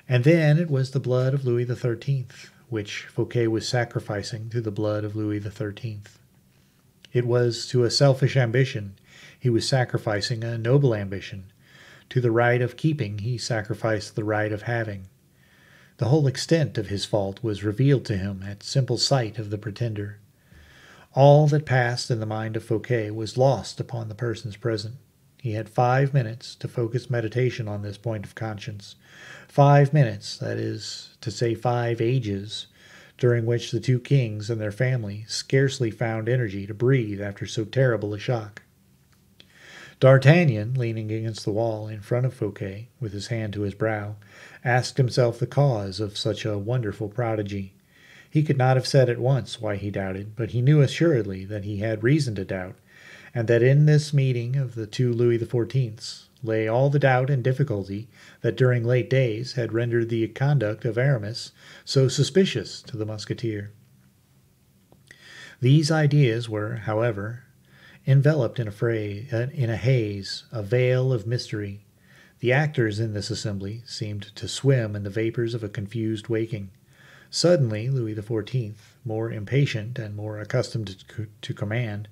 And then it was the blood of Louis XIII, which Fouquet was sacrificing to the blood of Louis XIII. It was to a selfish ambition he was sacrificing a noble ambition. To the right of keeping he sacrificed the right of having. The whole extent of his fault was revealed to him at simple sight of the pretender. All that passed in the mind of Fouquet was lost upon the persons present. He had 5 minutes to focus meditation on this point of conscience. 5 minutes, that is to say 5 ages, during which the two kings and their family scarcely found energy to breathe after so terrible a shock. D'Artagnan, leaning against the wall in front of Fouquet, with his hand to his brow, asked himself the cause of such a wonderful prodigy. He could not have said at once why he doubted, but he knew assuredly that he had reason to doubt, and that in this meeting of the two Louis XIVs lay all the doubt and difficulty that during late days had rendered the conduct of Aramis so suspicious to the musketeer. These ideas were, however, enveloped in a haze, a veil of mystery. The actors in this assembly seemed to swim in the vapors of a confused waking. Suddenly Louis XIV, more impatient and more accustomed to command,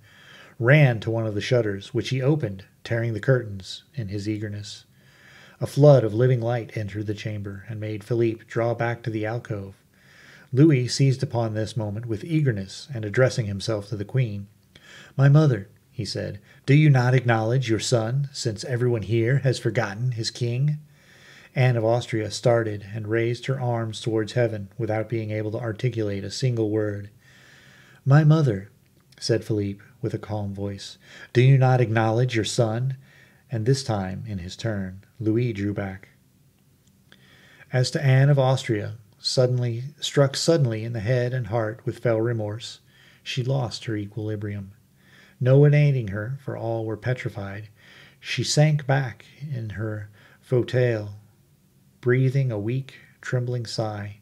ran to one of the shutters, which he opened, tearing the curtains in his eagerness. A flood of living light entered the chamber, and made Philippe draw back to the alcove. Louis seized upon this moment with eagerness, and addressing himself to the queen, "My mother," he said, "do you not acknowledge your son, since everyone here has forgotten his king?" Anne of Austria started and raised her arms towards heaven without being able to articulate a single word. "My mother," said Philippe with a calm voice, "do you not acknowledge your son?" And this time, in his turn, Louis drew back. As to Anne of Austria, struck suddenly in the head and heart with fell remorse, she lost her equilibrium. No one aiding her, for all were petrified, she sank back in her fauteuil, breathing a weak, trembling sigh.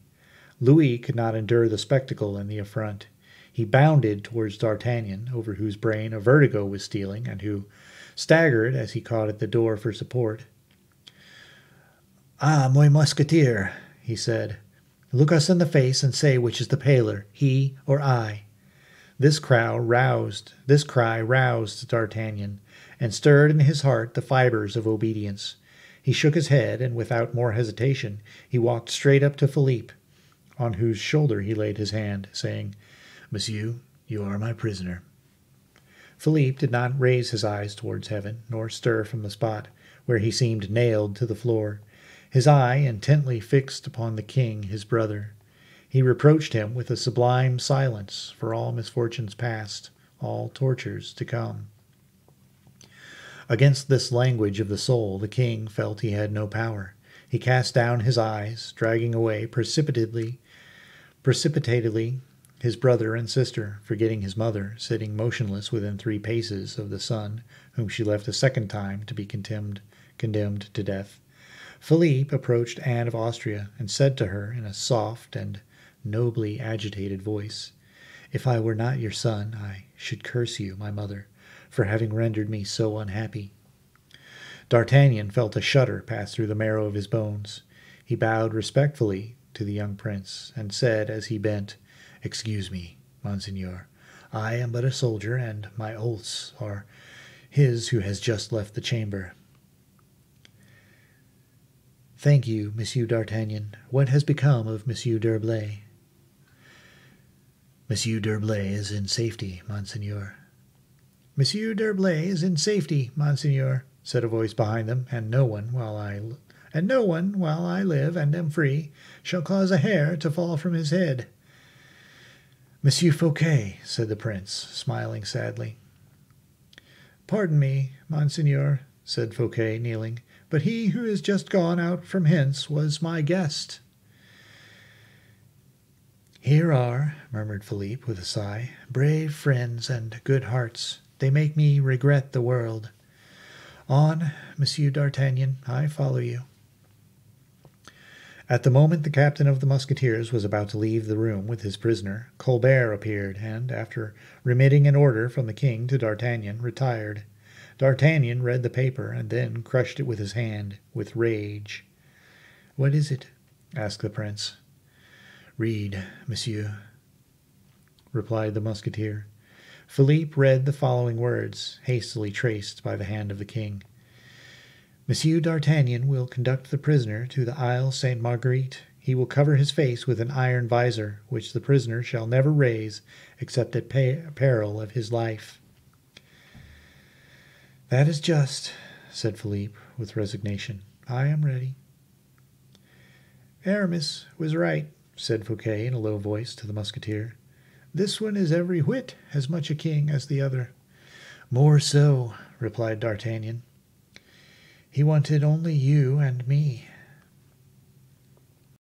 Louis could not endure the spectacle and the affront. He bounded towards D'Artagnan, over whose brain a vertigo was stealing, and who staggered as he caught at the door for support. "Ah, my musketeer," he said. "Look us in the face and say which is the paler, he or I." This cry roused D'Artagnan, and stirred in his heart the fibers of obedience. He shook his head, and without more hesitation he walked straight up to Philippe, on whose shoulder he laid his hand, saying, "Monsieur, you are my prisoner." Philippe did not raise his eyes towards heaven, nor stir from the spot where he seemed nailed to the floor, his eye intently fixed upon the king his brother. He reproached him with a sublime silence for all misfortunes past, all tortures to come. Against this language of the soul the king felt he had no power. He cast down his eyes, dragging away precipitately his brother and sister, forgetting his mother, sitting motionless within 3 paces of the son, whom she left a second time to be condemned to death. Philippe approached Anne of Austria and said to her in a soft and nobly agitated voice, "If I were not your son, I should curse you, my mother, for having rendered me so unhappy." D'Artagnan felt a shudder pass through the marrow of his bones. He bowed respectfully to the young prince, and said as he bent, "Excuse me, Monseigneur. I am but a soldier, and my oaths are his who has just left the chamber." "Thank you, Monsieur d'Artagnan. What has become of Monsieur d'Herblay?" "Monsieur d'Herblay is in safety, Monseigneur." "Monsieur d'Herblay is in safety, Monseigneur," said a voice behind them, and no one, while I live and am free, shall cause a hair to fall from his head." "Monsieur Fouquet," said the prince, smiling sadly. "Pardon me, Monseigneur," said Fouquet, kneeling, "but he who is just gone out from hence was my guest." "Here are," murmured Philippe with a sigh, "brave friends and good hearts. They make me regret the world. On, Monsieur d'Artagnan, I follow you." At the moment the captain of the musketeers was about to leave the room with his prisoner, Colbert appeared, and, after remitting an order from the king to D'Artagnan, retired. D'Artagnan read the paper, and then crushed it with his hand, with rage. "What is it?" asked the prince. "Read, monsieur," replied the musketeer. Philippe read the following words, hastily traced by the hand of the king. "Monsieur d'Artagnan will conduct the prisoner to the Isle Sainte Marguerite. He will cover his face with an iron visor, which the prisoner shall never raise except at peril of his life." "That is just," said Philippe with resignation. "I am ready." "Aramis was right," said Fouquet in a low voice to the musketeer. "This one is every whit as much a king as the other." "More so," replied D'Artagnan. "He wanted only you and me,"